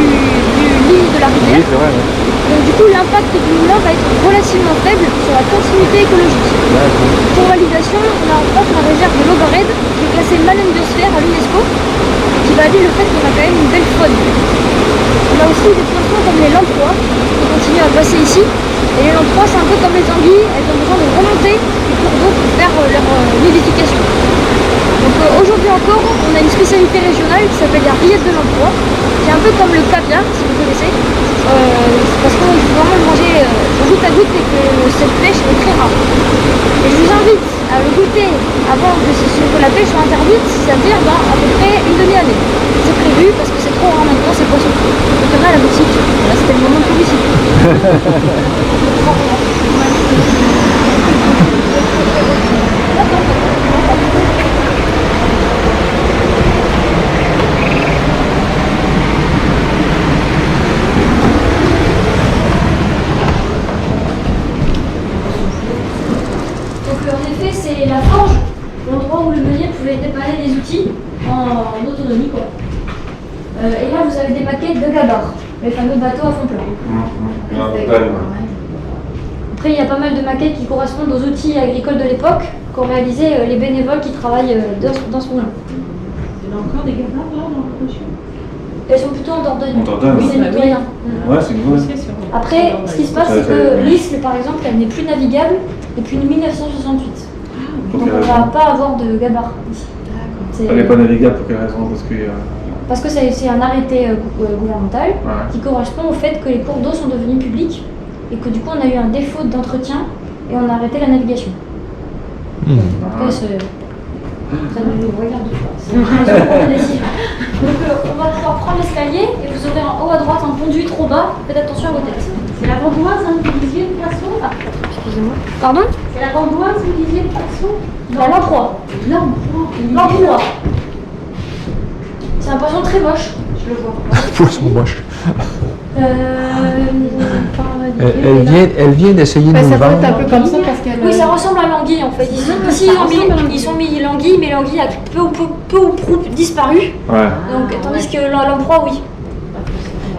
lit de la rivière. Oui, c'est vrai. Ouais. Donc du coup, l'impact du moulin va être relativement faible sur la continuité écologique. Pour validation, on a en France la réserve de l'Oberred, qui est classée Malène de sphère à l'UNESCO, qui valide le fait qu'on a quand même une belle faune. On a aussi des poissons comme les lamproies, qui continuent à passer ici. Et les lamproies, c'est un peu comme les anguilles, elles ont besoin de remonter les cours d'eau pour faire leur nidification. Donc aujourd'hui encore, on a une spécialité régionale qui s'appelle la rillette de lamproie, qui est un peu comme le caviar, si vous connaissez. C'est parce qu'il faut vraiment le manger goutte à goutte et que cette pêche est très rare. Et je vous invite à le goûter avant que la pêche soit interdite, c'est-à-dire dans à peu près une demi-année. C'est prévu parce que c'est trop rare maintenant ces poissons. Donc il y en a à la boutique. Là c'était le moment de publicité. C'est la forge, l'endroit où le meunier pouvait dépanner des outils en autonomie, quoi. Et là, vous avez des maquettes de gabarres, les fameux bateaux à fond plat. Après, il y a pas mal de maquettes qui correspondent aux outils agricoles de l'époque qu'ont réalisé les bénévoles qui travaillent dans ce moulin. Il y en a encore des gabarres là dans le cochon. Elles sont plutôt en Dordogne. En Dordogne, Oui, c'est ouais. mitoyen. Ouais, c'est cool. Après, ce qui se passe, c'est que l'Isle, par exemple, elle n'est plus navigable depuis 1968. Donc on ne va pas avoir de gabarre ici. Elle n'est pas navigable pour quelle raison? Parce que c'est un arrêté gouvernemental Ouais. qui correspond au fait que les cours d'eau sont devenus publics et que du coup on a eu un défaut d'entretien et on a arrêté la navigation. Après, ça ne nous regarde pas. C'est une décision. Donc on va pouvoir prendre l'escalier et vous aurez en haut à droite un conduit trop bas. Faites attention à vos têtes. C'est la vendoise, hein, vous disiez le poisson. Excusez-moi. Pardon? C'est la vendoise, vous disiez le poisson. La lamproie. Lamproie. C'est un poisson très moche. Je le vois. Poisson moche. Elle vient d'essayer de Ben, nous ça doit vendre. être un peu comme ça parce que Oui, ça ressemble à l'anguille en fait. Ils sont mis l'anguille, mais l'anguille a peu ou prou disparu. Ouais. Donc, tandis que l'emploi, oui.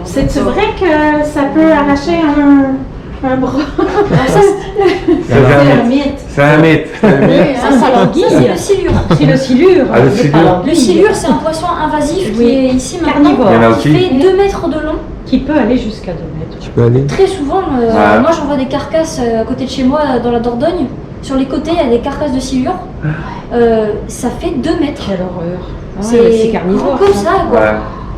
C'est vrai que ça peut arracher un bras. Ça, C'est un mythe. C'est un mythe. ça, c'est l'anguille, c'est le silure. C'est le silure. Ah, le silure. Le silure, c'est un poisson invasif qui Oui. est ici Carnivore. Il y en a maintenant, qui aussi. fait 2 mètres de long. Qui peut aller jusqu'à 2 mètres. Tu peux aller. Très souvent, moi j'en vois des carcasses à côté de chez moi dans la Dordogne. Sur les côtés, il y a des carcasses de silure. Ça fait 2 mètres. Quelle horreur. Ah ouais, C'est c'est carnivore. comme ça, quoi. Ouais.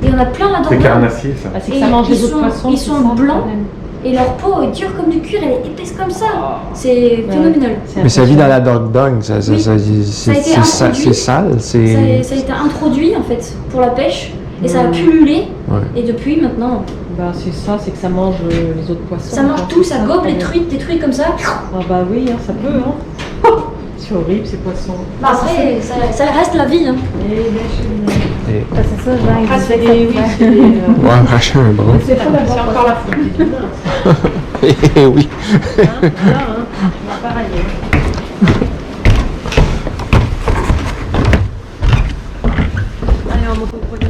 Et on a plein là-dedans. C'est carnassier, ça. Ah, c'est que Et ça mange ils les autres sont- poissons. ils c'est sont ça, le blancs. problème. Et leur peau est dure comme du cuir, elle est épaisse comme ça. C'est phénoménal. C'est Mais ça vit dans impressionnant. la dog dung, ça, Oui. c'est Ça a été introduit. c'est sale, Ça a été introduit en fait pour la pêche et ça a pullulé. Ouais. Et depuis maintenant, Bah, c'est ça, c'est que ça mange les autres poissons. ça mange quoi. tout, ça C'est gobe les problème. truites, des trucs comme ça. Ah bah oui, hein, ça peut, hein. C'est horrible ces poissons. Bah après, ça reste la vie. Hein. Et ben, Et- Ben, c'est ça, Jean, il ah, disait c'est que des... Oui, ça c'est des... Ouais, arracher un bras. C'est encore la faute du humain. Eh oui. Hein, voilà, hein. On va pareil. Allez, on monte au premier.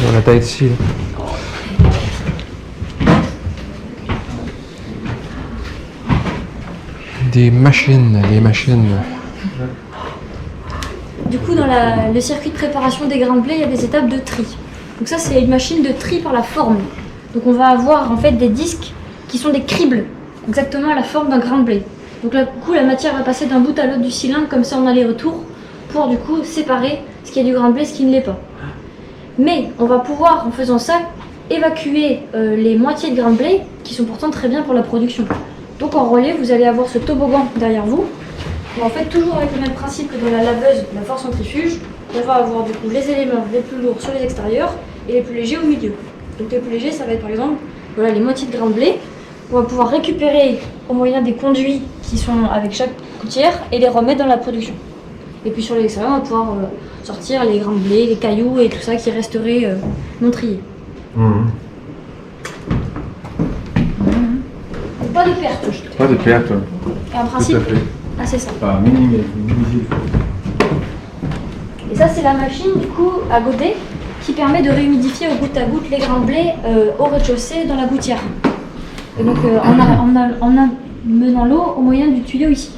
On a la tête ici. Là. Des machines, les machines. Du coup, dans le circuit de préparation des grains de blé, il y a des étapes de tri. Donc ça, c'est une machine de tri par la forme. Donc on va avoir en fait des disques qui sont des cribles, exactement à la forme d'un grain de blé. Donc là, du coup, la matière va passer d'un bout à l'autre du cylindre, comme ça en aller-retour, pour du coup séparer ce qui est du grain de blé et ce qui ne l'est pas. Mais on va pouvoir, en faisant ça, évacuer les moitiés de grains de blé qui sont pourtant très bien pour la production. Donc en relais, vous allez avoir ce toboggan derrière vous. Et en fait, toujours avec le même principe que dans la laveuse, la force centrifuge, on va avoir du coup les éléments les plus lourds sur les extérieurs et les plus légers au milieu. Donc les plus légers, ça va être par exemple voilà, les moitiés de grains de blé. On va pouvoir récupérer au moyen des conduits qui sont avec chaque gouttière et les remettre dans la production. Et puis sur l'extérieur, on va pouvoir sortir les grains de blé, les cailloux et tout ça qui resterait non trié. Mhm. Pas de perte. Pas de perte, Et en tout à principe, fait. c'est ça. Pas minimiser. Et ça, c'est la machine du coup à godet qui permet de réhumidifier au goutte à goutte les grains de blé au rez-de-chaussée dans la gouttière. Et donc en amenant l'eau au moyen du tuyau ici.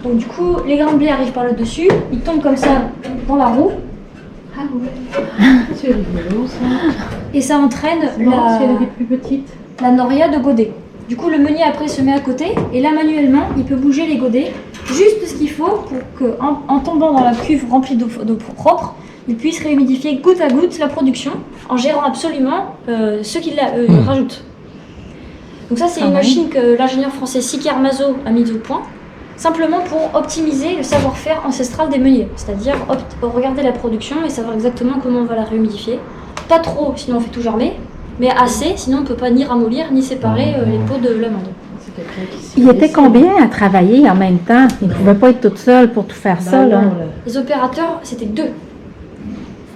Donc du coup, les grains de blé arrivent par le dessus, ils tombent comme ça dans la roue. C'est rigolo ça. Et ça entraîne Si elle était plus petite. la noria de godet. Du coup, le meunier après se met à côté et là manuellement, il peut bouger les godets juste ce qu'il faut pour que, en tombant dans la cuve remplie d'eau propre, il puisse réhumidifier goutte à goutte la production en gérant absolument ce qu'il rajoute. Donc ça, c'est une machine que l'ingénieur français Siki Armazo a mise au point, simplement pour optimiser le savoir-faire ancestral des meuniers, c'est-à-dire regarder la production et savoir exactement comment on va la réhumidifier. Pas trop, sinon on fait tout germer, mais assez, sinon on ne peut pas ni ramollir ni séparer les pots de l'amande. C'est quelqu'un qui s'y Il était connaissait. combien à travailler en même temps? Il ne pouvait pas être toute seule pour tout faire Bah ça, là. non, là. Les opérateurs, c'était 2.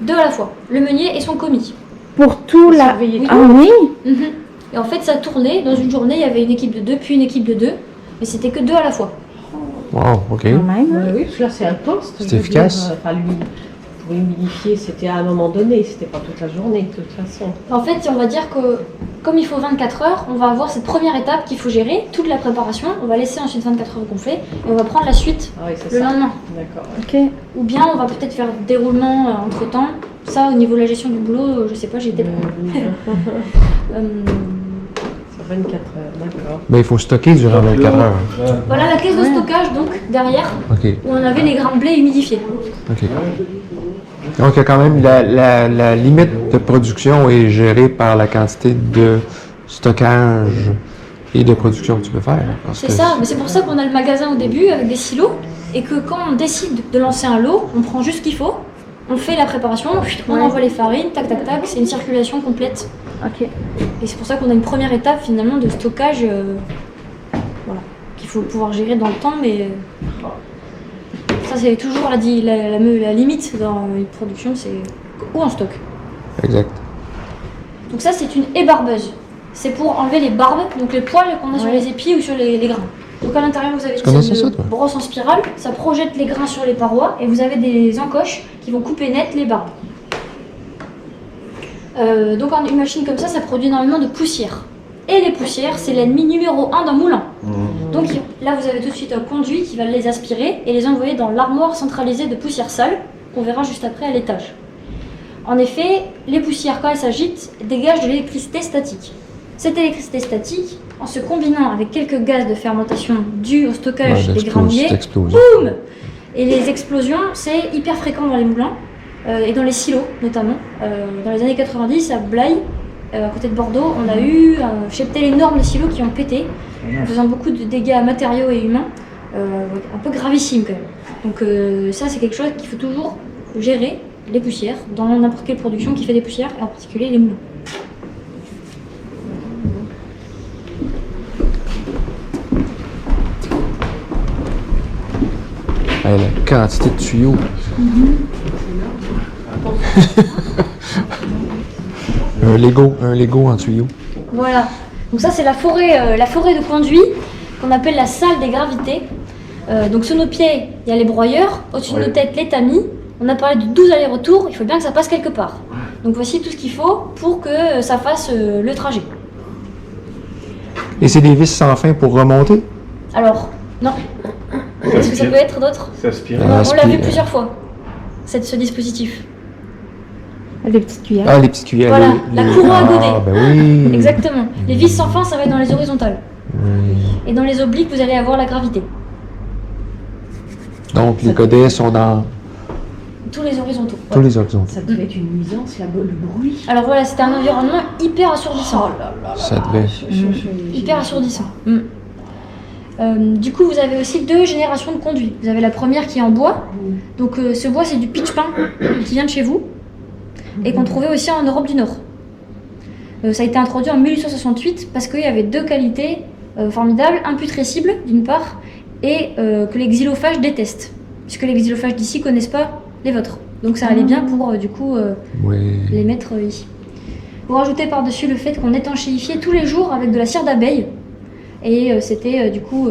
2 à la fois, le meunier et son commis. Pour tout la... Surveiller Ah oui? Mhm. Et en fait, ça tournait. Dans une journée, il y avait une équipe de 2, puis une équipe de 2. Mais c'était que 2 à la fois. Wow, ok. Quand même. hein? Oui, parce que là c'est un poste. C'est je veux efficace. dire, enfin, lui, pour humidifier, c'était à un moment donné, c'était pas toute la journée de toute façon. En fait, on va dire que comme il faut 24 heures, on va avoir cette première étape qu'il faut gérer, toute la préparation. On va laisser ensuite 24 heures gonfler et on va prendre la suite Ah oui, c'est le ça. lendemain. D'accord. OK. Ou bien on va peut-être faire déroulement entre temps. Ça, au niveau de la gestion du boulot, je sais pas, j'ai été. Euh, C'est 24 heures, d'accord. Ben, il faut stocker durant 24 heures. voilà la caisse de stockage, donc derrière, Ok, où on avait les grains de blé humidifiés. ok. Donc, il y a quand même la limite de production est gérée par la quantité de stockage et de production que tu peux faire. Parce C'est que ça, mais c'est pour ça qu'on a le magasin au début avec des silos et que quand on décide de lancer un lot, on prend juste ce qu'il faut, on fait la préparation, on envoie les farines, tac tac tac, c'est une circulation complète. OK. Et c'est pour ça qu'on a une première étape finalement de stockage voilà, qu'il faut pouvoir gérer dans le temps, mais ça c'est toujours la limite dans une production, c'est où on stocke. Exact. Donc ça c'est une ébarbeuse. C'est pour enlever les barbes, donc les poils qu'on a sur les épis ou sur les grains. Donc à l'intérieur vous avez connaissais cette ça, toi? brosse en spirale, ça projette les grains sur les parois et vous avez des encoches qui vont couper net les barbes. Donc une machine comme ça produit énormément de poussière. Et les poussières, c'est l'ennemi numéro 1 d'un moulin. Donc là vous avez tout de suite un conduit qui va les aspirer et les envoyer dans l'armoire centralisée de poussière sale, qu'on verra juste après à l'étage. En effet, les poussières, quand elles s'agitent, dégagent de l'électricité statique. Cette électricité statique, en se combinant avec quelques gaz de fermentation dus au stockage des grains mouillés, boum! Et les explosions, c'est hyper fréquent dans les moulins et dans les silos notamment. Dans les années 90, à Blaye, à côté de Bordeaux, on a eu un cheptel énorme de silos qui ont pété, en faisant beaucoup de dégâts matériaux et humains, un peu gravissime quand même. Donc ça, c'est quelque chose qu'il faut toujours gérer, les poussières, dans n'importe quelle production qui fait des poussières, et en particulier les moulins. La quantité de tuyaux. Un Lego en tuyaux. Voilà. Donc ça, c'est la forêt de conduits qu'on appelle la salle des gravités. Donc sous nos pieds, il y a les broyeurs. Au-dessus de nos têtes, les tamis. On a parlé de 12 allers-retours. Il faut bien que ça passe quelque part. Donc voici tout ce qu'il faut pour que ça fasse le trajet. Et c'est des vis sans fin pour remonter? Alors, non. Est-ce que ça peut être d'autres? Ça aspire. On l'a vu plusieurs fois, ce dispositif. Les petites cuillères. Ah, les petites cuillères. Voilà, la courroie à godet. Ah, ben oui. Exactement. Les vis sans fin, ça va être dans les horizontales. Et dans les obliques, vous allez avoir la gravité. Donc, les godets sont dans Tous les horizontaux. tous les horizons. Ça devait être une nuisance, le bruit. Alors voilà, c'était un environnement hyper assourdissant. Ça devait. Hyper assourdissant. Du coup, vous avez aussi 2 générations de conduits. Vous avez la première qui est en bois. Donc ce bois, c'est du pitch pin qui vient de chez vous et qu'on trouvait aussi en Europe du Nord. Ça a été introduit en 1868 parce qu'il y avait 2 qualités formidables, imputrescibles d'une part, et que les xylophages détestent, puisque les xylophages d'ici connaissent pas les vôtres. Donc ça allait bien pour les mettre ici. Vous rajoutez par-dessus le fait qu'on étanchéifiait tous les jours avec de la cire d'abeille, et c'était du coup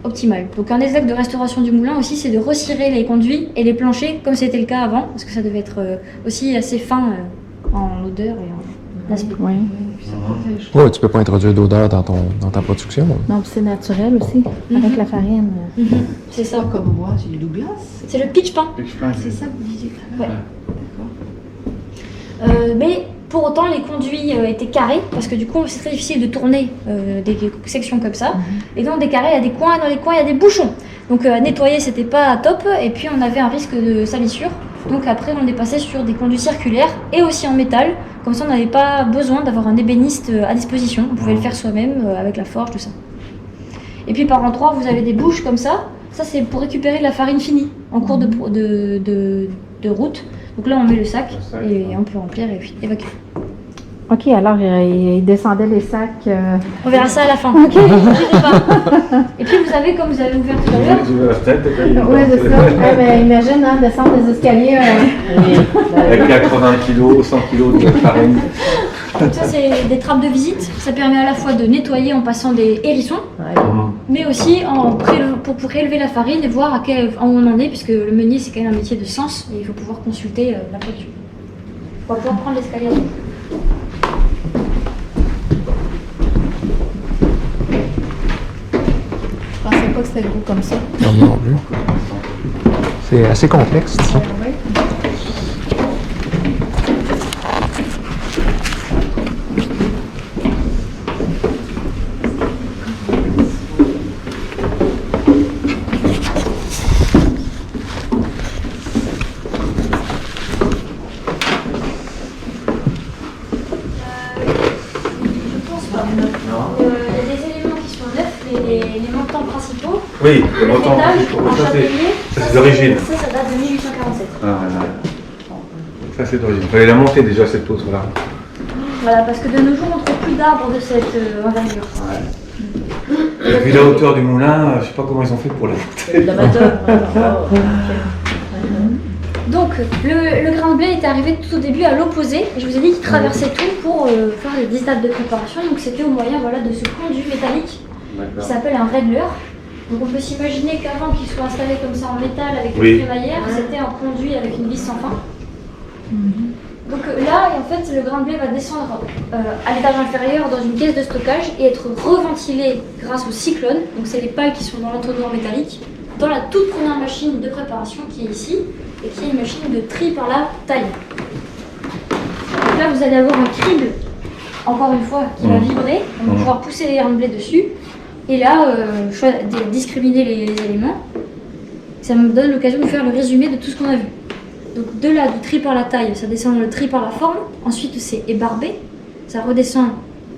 optimal. Donc un des actes de restauration du moulin aussi, c'est de recirer les conduits et les planchers comme c'était le cas avant, parce que ça devait être aussi assez fin en odeur et en aspect. Oui. Ouais, tu peux pas introduire d'odeur dans ta production. Non, puis c'est naturel aussi, avec la farine. C'est ça. Comme bois, c'est du Douglas. C'est le pitch pin. C'est ça que vous disiez. Ouais. Mais pour autant, les conduits étaient carrés, parce que du coup, c'est très difficile de tourner des sections comme ça. Et dans des carrés, il y a des coins, dans les coins, il y a des bouchons. Donc à nettoyer, c'était pas top, et puis on avait un risque de salissure. Donc après, on est passé sur des conduits circulaires et aussi en métal. Comme ça, on n'avait pas besoin d'avoir un ébéniste à disposition. On pouvait le faire soi-même avec la forge, tout ça. Et puis par endroits, vous avez des bouches comme ça. Ça, c'est pour récupérer de la farine finie en cours de route. Donc là, on met le sac et on peut remplir et puis évacuer. OK, alors il descendait les sacs. On verra ça à la fin. OK. Et puis vous avez, comme vous avez ouvert tout à l'heure, J'ai vu la tête, Oui, c'est ça. Ouais, mais imagine, hein, descendre les escaliers. avec 80 kg, 100 kg de farine. donc ça c'est des trappes de visite. Ça permet à la fois de nettoyer en passant des hérissons, mais aussi pour prélever la farine et voir où on en est, puisque le meunier c'est quand même un métier de sens et il faut pouvoir consulter la production. On va pouvoir prendre l'escalier. Je pensais pas que c'était gros comme ça. Non plus. C'est assez complexe, ça. Oui, Le autant. fêtage en châtaignier, Ça, c'est d'origine. Ça date de 1847. Ça, c'est d'origine. Il fallait la monter déjà, cette poutre-là. Voilà, parce que de nos jours, on ne trouve plus d'arbres de cette envergure. Et vu la hauteur du moulin, je sais pas comment ils ont fait pour la monter. L'amateur. Donc, le grain de blé était arrivé tout au début à l'opposé. Je vous ai dit qu'il traversait tout pour faire les 10 étapes de préparation. Donc, c'était au moyen de ce conduit métallique qui s'appelle un Redler. Donc, on peut s'imaginer qu'avant qu'il soit installé comme ça en métal avec une crémaillère, c'était un conduit avec une vis sans fin. Donc là, en fait, le grain de blé va descendre à l'étage inférieur dans une caisse de stockage et être reventilé grâce au cyclone. Donc c'est les pales qui sont dans l'entonnoir métallique, dans la toute première machine de préparation qui est ici, et qui est une machine de tri par la taille. là, vous allez avoir un crible, encore une fois, qui va vibrer. On va pouvoir pousser les grains de blé dessus. Et là, discriminer les éléments. Ça me donne l'occasion de faire le résumé de tout ce qu'on a vu. Donc de là, du tri par la taille, ça descend dans le tri par la forme. Ensuite, c'est ébarbé. Ça redescend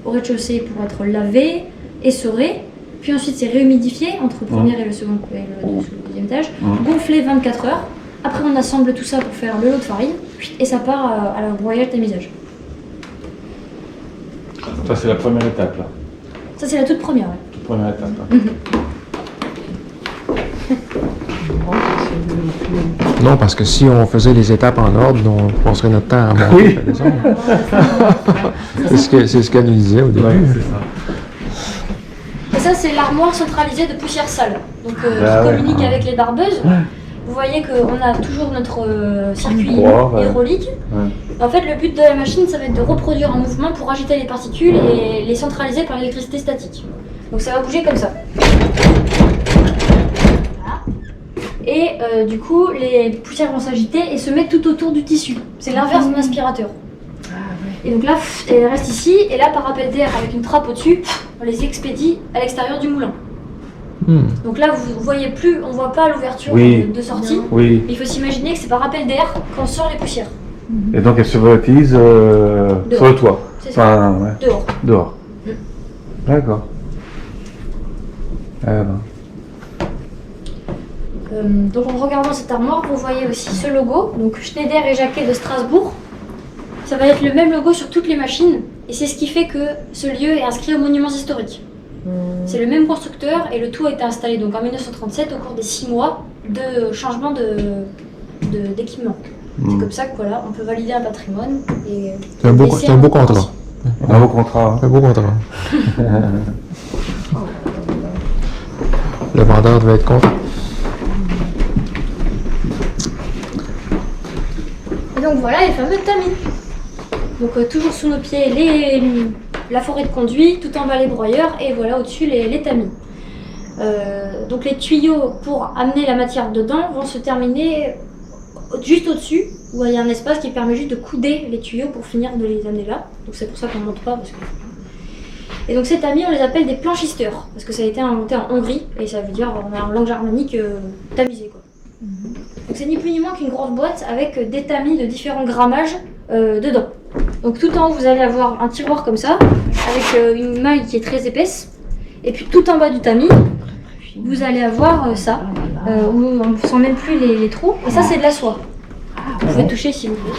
au rez-de-chaussée pour être lavé, essoré. Puis ensuite, c'est réhumidifié entre le premier et le second et le deuxième étage. Gonflé 24 heures. Après, on assemble tout ça pour faire le lot de farine. Et ça part à la broyage tamisage. Ça, c'est la première étape, là. Ça, c'est la toute première. Ouais. Toute première étape. Là. Non, parce que si on faisait les étapes en ordre, on passerait notre temps à monter. Oui. C'est ce qu'elle nous disait au début. Ouais, c'est ça. Et ça, c'est l'armoire centralisée de poussière sale. Donc, qui ouais. communique avec les barbeuses. Vous voyez qu'on a toujours notre circuit hydraulique. Ouais. En fait, le but de la machine, ça va être de reproduire un mouvement pour agiter les particules et les centraliser par l'électricité statique. Donc ça va bouger comme ça. Voilà. Et du coup, les poussières vont s'agiter et se mettre tout autour du tissu. C'est l'inverse d'un aspirateur. Et donc là, elles restent ici, et là, par appel d'air avec une trappe au-dessus, on les expédie à l'extérieur du moulin. Donc là, vous voyez plus, on voit pas l'ouverture de sortie. Oui. Mais il faut s'imaginer que c'est par appel d'air qu'on sort les poussières. Et donc, elle se volatilise sur le toit. C'est ça. Enfin, ouais. Dehors. Dehors. D'accord. Donc en regardant cette armoire, vous voyez aussi ce logo, donc Schneider et Jacquet de Strasbourg. Ça va être le même logo sur toutes les machines, et c'est ce qui fait que ce lieu est inscrit aux monuments historiques. C'est le même constructeur, et le tout a été installé donc en 1937 au cours des 6 mois de changement d'équipement. C'est comme ça que voilà, on peut valider un patrimoine. C'est un beau contrat. Un beau contrat. Hein. Un beau contrat. Le vendeur devait être content. Et donc voilà les fameux tamis. Donc toujours sous nos pieds la forêt de conduit, tout en bas les broyeurs et voilà au-dessus les tamis. Donc les tuyaux pour amener la matière dedans vont se terminer juste au-dessus où il y a un espace qui permet juste de couder les tuyaux pour finir de les amener là. Donc c'est pour ça qu'on ne monte pas. Et donc ces tamis on les appelle des planchisteurs parce que ça a été inventé en Hongrie et ça veut dire en langue germanique tamisé quoi. Donc c'est ni plus ni moins qu'une grosse boîte avec des tamis de différents grammages dedans. Donc tout en haut vous allez avoir un tiroir comme ça avec une maille qui est très épaisse et puis tout en bas du tamis vous allez avoir ça où on ne sent même plus les trous et ça c'est de la soie. Vous pouvez toucher si vous voulez.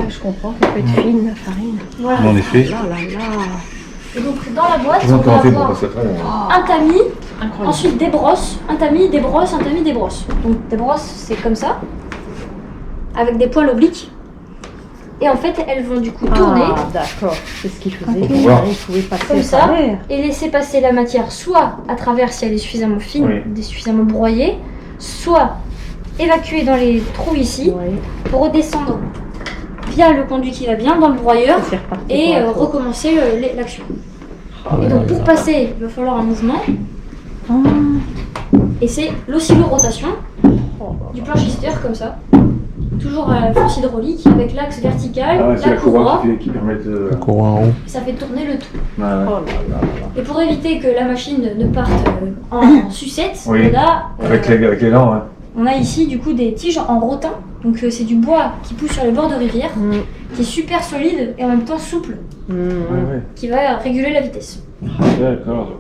Je comprends, ça peut être fine la farine. Voilà. En effet. Et donc dans la boîte on va avoir un tamis, ensuite des brosses, un tamis, des brosses, un tamis, des brosses. Donc des brosses c'est comme ça avec des poils obliques. Et en fait, elles vont du coup tourner. Ah, d'accord. C'est ce qu'il faisait. Okay. Il pouvait passer comme ça travers. et laisser passer la matière soit à travers si elle est suffisamment fine, suffisamment broyée, soit évacuer dans les trous ici pour redescendre via le conduit qui va bien dans le broyeur et recommencer l'action. Et donc pour passer, il va falloir un mouvement. Et c'est l'oscillorotation du planchisteur comme ça. Toujours à la force hydraulique avec l'axe vertical, c'est la courroie qui permet de... Le courant en haut. Ça fait tourner le tout. Ouais. Et pour éviter que la machine ne parte en sucette, avec les dents, on a ici du coup des tiges en rotin. Donc c'est du bois qui pousse sur les bords de rivière, qui est super solide et en même temps souple, qui va réguler la vitesse. D'accord.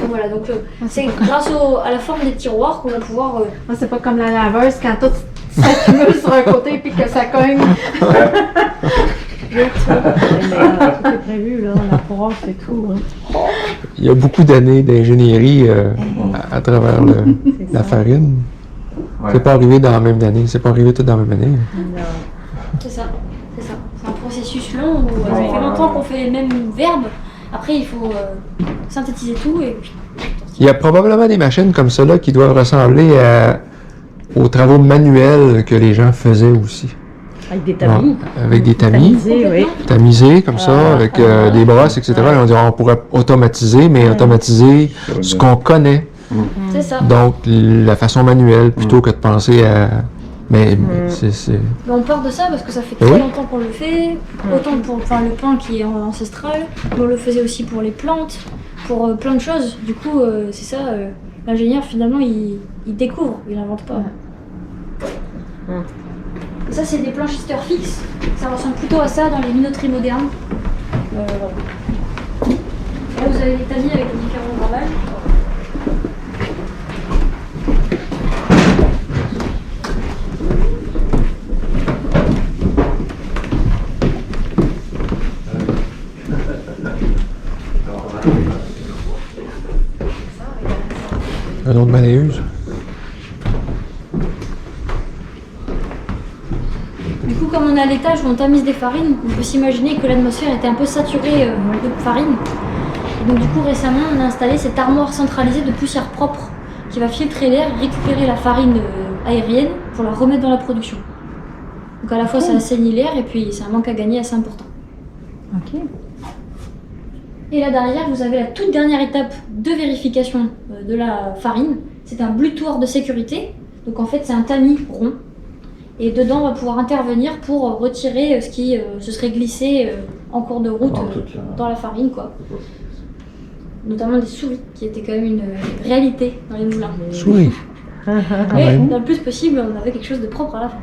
Voilà, donc c'est grâce à la forme des tiroirs qu'on va pouvoir... C'est pas comme la laveuse quand tout s'accumule sur un côté puis que ça cogne. Tout est prévu, là, la brosse et tout. Hein. Il y a beaucoup d'années d'ingénierie à travers la farine. Ouais. C'est pas arrivé dans la même année, c'est pas arrivé tout dans la même année. C'est ça. C'est un processus long où ça fait longtemps qu'on fait les mêmes verbes. Après, il faut synthétiser tout et puis... Il y a probablement des machines comme ça là qui doivent ressembler aux travaux manuels que les gens faisaient aussi. Avec des tamis. Avec des tamis. Tamisés comme ça, avec des brosses, etc. Et on dirait on pourrait automatiser, mais automatiser ce qu'on connaît. C'est ça. Donc la façon manuelle plutôt que de penser à Mais c'est... Mais on part de ça parce que ça fait Eh très oui. longtemps qu'on le fait, autant pour le pain qui est ancestral, mais on le faisait aussi pour les plantes, pour plein de choses. Du coup, c'est ça, l'ingénieur finalement il découvre, il n'invente pas. Et ça, c'est des planchisteurs fixes, ça ressemble plutôt à ça dans les minoteries modernes. Voilà. Là, vous avez l'établi avec les différents grammages. Un autre balayeuse. Du coup, comme on est à l'étage où on tamise des farines, on peut s'imaginer que l'atmosphère était un peu saturée de farine. Et donc du coup, récemment, on a installé cette armoire centralisée de poussière propre qui va filtrer l'air, récupérer la farine aérienne pour la remettre dans la production. Donc à la fois, ça assainit l'air et puis c'est un manque à gagner assez important. OK. Et là derrière, vous avez la toute dernière étape de vérification de la farine. C'est un blutoir de sécurité. Donc en fait, c'est un tamis rond. Et dedans, on va pouvoir intervenir pour retirer ce qui se serait glissé en cours de route dans la farine, quoi. Notamment des souris, qui étaient quand même une réalité dans les moulins. Souris. Mais le plus possible, on avait quelque chose de propre à la fin.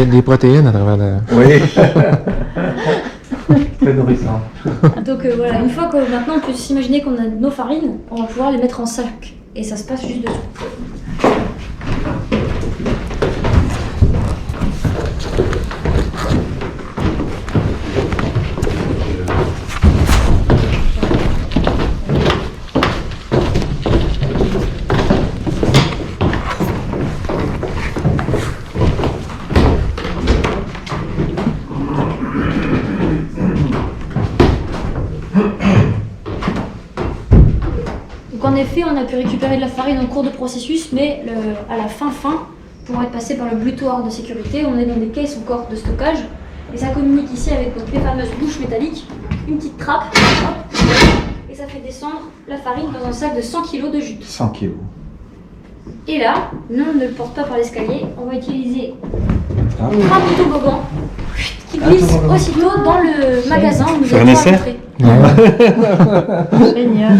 Des protéines à travers la... Oui. Très nourrissant. Donc voilà, une fois que maintenant on peut s'imaginer qu'on a nos farines, on va pouvoir les mettre en sac. Et ça se passe juste dessous. Donc en effet, on a pu récupérer de la farine en cours de processus, mais à la fin, pour être passé par le blutoir de sécurité, on est dans des caisses encore de stockage. Et ça communique ici avec donc, les fameuses bouches métalliques, une petite trappe, hop, et ça fait descendre la farine dans un sac de 100 kg de jute. 100 kilos. Et là, nous on ne le porte pas par l'escalier, on va utiliser un petit toboggan qui glisse aussitôt dans le magasin où nous Faire un allons essai rentrer. Génial.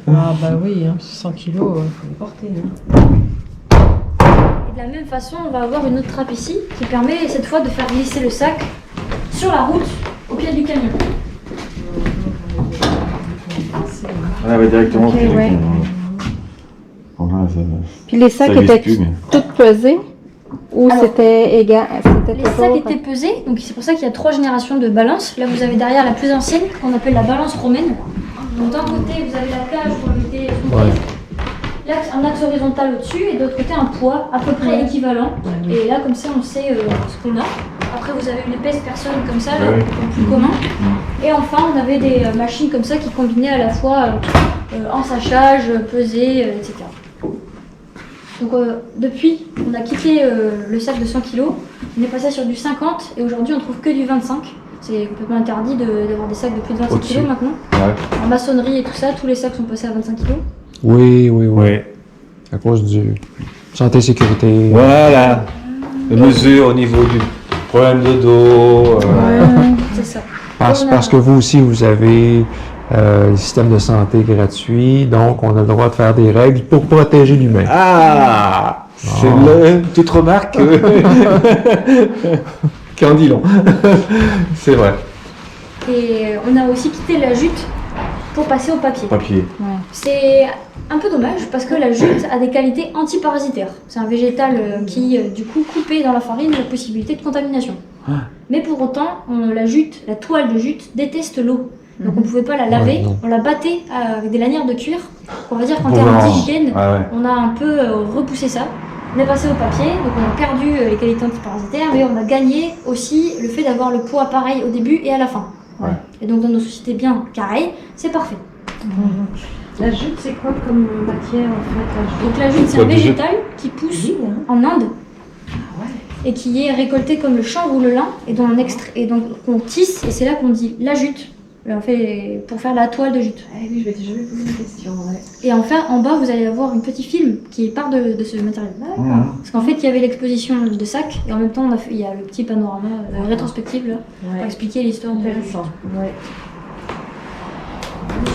Ah bah oui, 100 kilos, faut les porter. Et de la même façon, on va avoir une autre trappe ici qui permet cette fois de faire glisser le sac sur la route au pied du camion. Ah ouais, directement. Ok, puis, ouais. Voilà, ça- Puis les sacs ça glisse étaient plus, mais- tous pesés ou Alors, c'était égal? C'était Les sacs étaient pesés, donc c'est pour ça qu'il y a 3 générations de balances. Là, vous avez derrière la plus ancienne, qu'on appelle la balance romaine. Donc d'un côté, vous avez la cage pour mettez son Ouais. L'axe, un axe horizontal au-dessus, et de l'autre côté, un poids à peu près équivalent. Et là, comme ça, on sait ce qu'on a. Après, vous avez une épaisse personne comme ça, là, Ouais. le plus commun. Et enfin, on avait des machines comme ça qui combinaient à la fois ensachage, pesée, etc. Donc depuis, on a quitté le sac de 100 kg, on est passé sur du 50 et aujourd'hui on trouve que du 25. C'est complètement interdit d'avoir des sacs de plus de 25 Au-dessus. kg maintenant. Ouais. En maçonnerie et tout ça, tous les sacs sont passés à 25 kg. Oui. Ouais. À cause du santé-sécurité. Voilà. Les mesures au niveau du problème de dos. C'est ça. Parce que vous aussi, vous avez le système de santé gratuit, donc on a le droit de faire des règles pour protéger l'humain. Ah, c'est le... Tu te remarques qu'en dit long. C'est vrai. Et on a aussi quitté la jute pour passer au papier. Papier. C'est un peu dommage parce que la jute a des qualités antiparasitaires. C'est un végétal qui, du coup, coupait dans la farine la possibilité de contamination. Mais pour autant, la jute, la toile de jute déteste l'eau. Donc on ne pouvait pas la laver, non. on la battait avec des lanières de cuir. On va dire qu'en Pour termes voir. d'hygiène, Ah ouais. on a un peu repoussé ça. On est passé au papier, donc on a perdu les qualités antiparasitaires, mais on a gagné aussi le fait d'avoir le poids pareil au début et à la fin. Ouais. Et donc dans nos sociétés bien carrées, c'est parfait. La jute, c'est quoi comme matière en fait? Donc la jute, c'est Quoi, un du jute végétal qui pousse Oui, hein. en Inde et qui est récolté comme le chanvre ou le lin et dont on tisse et c'est là qu'on dit la jute. en fait, pour faire la toile de jute. Ah oui, je m'étais jamais posé la question. Ouais. Et enfin, en bas, vous allez avoir un petit film qui part de ce matériel. Parce qu'en fait, il y avait l'exposition de sacs, et en même temps, il y a le petit panorama, la rétrospective, là, pour expliquer l'histoire de Intéressant. Ouais.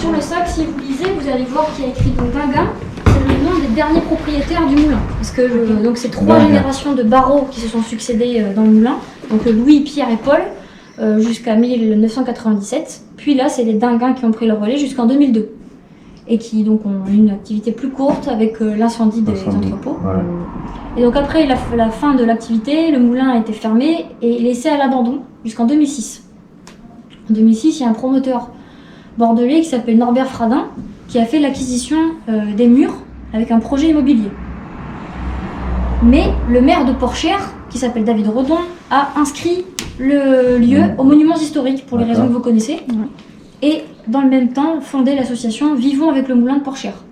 Sur le sac, si vous lisez, vous allez voir qu'il y a écrit donc Dinguin. C'est le nom des derniers propriétaires du moulin. Parce que donc c'est 3 générations de barreaux qui se sont succédés dans le moulin. Donc Louis, Pierre et Paul, jusqu'à 1997. Puis là, c'est les Dinguin qui ont pris le relais jusqu'en 2002. Et qui donc ont une activité plus courte avec l'incendie des entrepôts. Ouais. Et donc après la fin de l'activité, le moulin a été fermé et laissé à l'abandon jusqu'en 2006. En 2006, il y a un promoteur bordelais qui s'appelle Norbert Fradin qui a fait l'acquisition des murs avec un projet immobilier. Mais le maire de Porchère, qui s'appelle David Redon, a inscrit le lieu aux monuments historiques pour les raisons que vous connaissez. Et dans le même temps, fondé l'association Vivons avec le moulin de Porchère.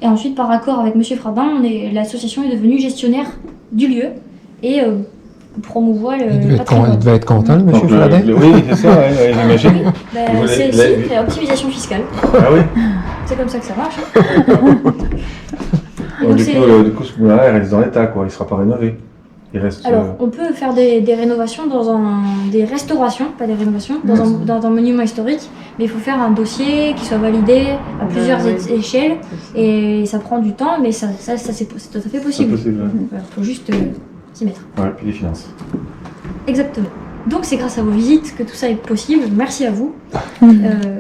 Et ensuite, par accord avec M. Fradin, l'association est devenue gestionnaire du lieu et promouvoit le patrimoine. Il devait être content, le monsieur Donc, Fradin. oui, c'est ça, ouais, j'imagine. C'est l'optimisation fiscale. Ah oui. C'est comme ça que ça marche. Donc, du coup, ce moulin-là, il reste dans l'état, quoi. Il ne sera pas rénové. Il reste. Alors, on peut faire des rénovations des restaurations, pas des rénovations, dans un monument historique, mais il faut faire un dossier qui soit validé à plusieurs échelles, et ça prend du temps, mais ça c'est tout à fait possible. C'est possible, ouais. Il faut juste s'y mettre. Ouais, puis les finances. Exactement. Donc c'est grâce à vos visites que tout ça est possible. Merci à vous.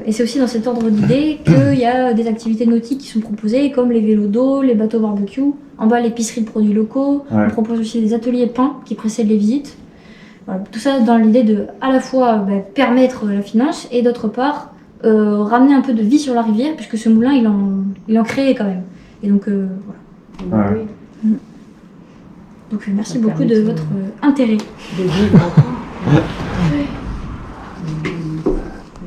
Et c'est aussi dans cet ordre d'idée qu'il y a des activités nautiques qui sont proposées, comme les vélos d'eau, les bateaux barbecue. En bas, l'épicerie de produits locaux. Ouais. On propose aussi des ateliers de pain qui précèdent les visites. Voilà, tout ça dans l'idée de à la fois permettre la finance et d'autre part ramener un peu de vie sur la rivière, puisque ce moulin il en crée quand même. Et donc voilà. Ouais. Donc merci beaucoup de votre intérêt.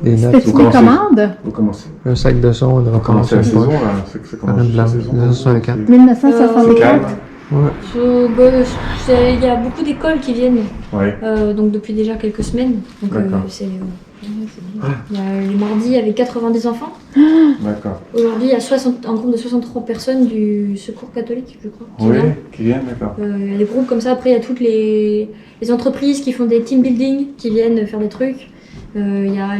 Des notes. Fais-tu une commande? Vous commencez. Un sac de son, de Vous commencez la saison, là. C'est comment Madame Blanc, la saison 1964. 1964. Ouais. Il y a beaucoup d'écoles qui viennent, Ouais. donc depuis déjà quelques semaines. Donc D'accord. il y a les mardis, il y avait 90 enfants. D'accord. Aujourd'hui, il y a un groupe de 63 personnes du Secours catholique, je crois, qui Oui, viennent. qui viennent, d'accord. Il y a des groupes comme ça. Après, il y a toutes les entreprises qui font des team building, qui viennent faire des trucs. Il y a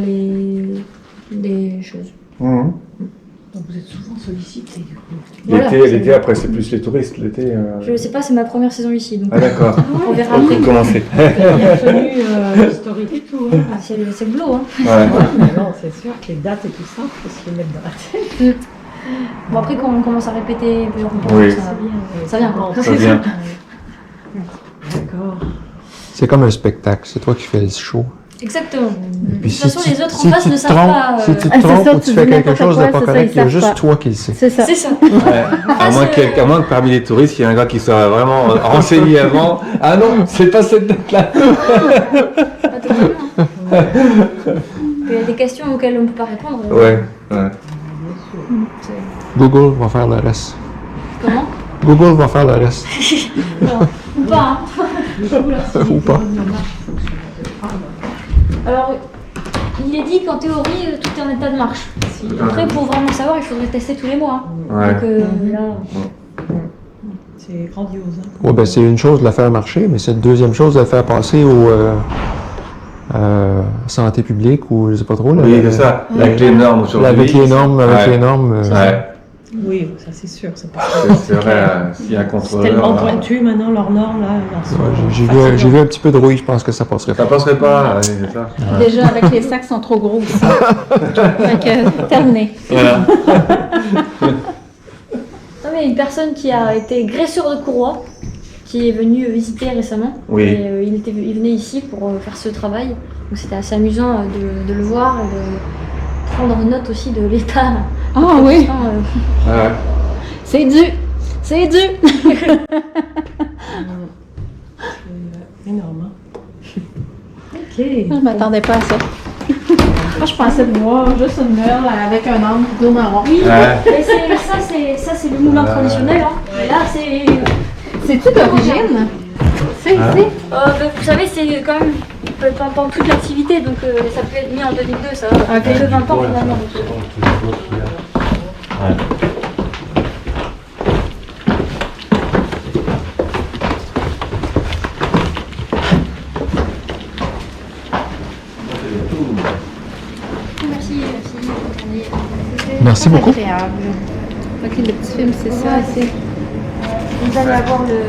des choses. Donc vous êtes souvent sollicité du coup. Voilà, L'été, après, c'est plus les touristes. L'été. Je sais pas, c'est ma première saison ici, donc Ah, d'accord. on verra Donc, après. vous commencez. Il y a tenue historique et tout. Hein. Ah, c'est le boulot, hein. Ouais. Mais non, c'est sûr que les dates et tout ça, il faut se les mettre dans la tête. Bon, après, quand on commence à répéter plusieurs fois, Oui. ça vient. Ça vient. D'accord. C'est comme un spectacle, c'est toi qui fais le show. Exactement. Puis De toute façon, les autres en si face tu ne te savent trompes, pas. si tu Ah, te c'est trompes ça, ou tu tu dis fais quelque n'importe chose de quoi, pas c'est ça, correct, ils il y a savent juste pas. toi qui le sais. C'est ça. C'est ça. Ouais. À moins que parmi les touristes, il y ait un gars qui soit vraiment renseigné avant. Ah non, c'est pas cette date-là. Pas totalement. Il y a des questions auxquelles on ne peut pas répondre. Ouais. Google va faire le reste. Comment Google va faire le reste. Non, ou pas, hein. Ou pas. Alors, il est dit qu'en théorie, tout est en état de marche. Après, pour vraiment savoir, il faudrait tester tous les mois. Hein. Ouais. Donc là, C'est grandiose. Hein. Ouais, ben, c'est une chose de la faire marcher, mais c'est une deuxième chose de la faire passer au santé publique ou je sais pas trop. Là, Oui, c'est ça. Avec les normes aujourd'hui. Avec les normes, Ouais. Oui, ça c'est sûr. C'est vrai, s'il y a un C'est contrôleur. tellement pointu maintenant, leurs normes là. J'ai vu un petit peu de rouille, je pense que ça passerait Ça pas. passerait pas, c'est ça. Déjà, avec les sacs sont trop gros aussi. Fait que, terminé. Voilà. non, mais une personne qui a été graisseur de courroie, qui est venue visiter récemment. Oui. Et il venait ici pour faire ce travail. Donc c'était assez amusant de le voir et de prendre note aussi de l'état. Ah oui, Ouais. c'est dû. C'est dû. C'est énorme. Hein. Ok. Je m'attendais pas à ça. Moi, je pensais de voir juste une meule avec un homme qui tourne en rond. Oui, Ouais. mais ça c'est le moulin traditionnel. Hein. Et là c'est... C'est-tu d'origine? C'est. vous savez, c'est quand même pendant toute l'activité, donc ça peut être mis en 2002, ça va. Que 20 ans finalement. Ouais. Merci. Merci beaucoup. Agréable. Ok, le petit film, c'est ça. Vous allez avoir le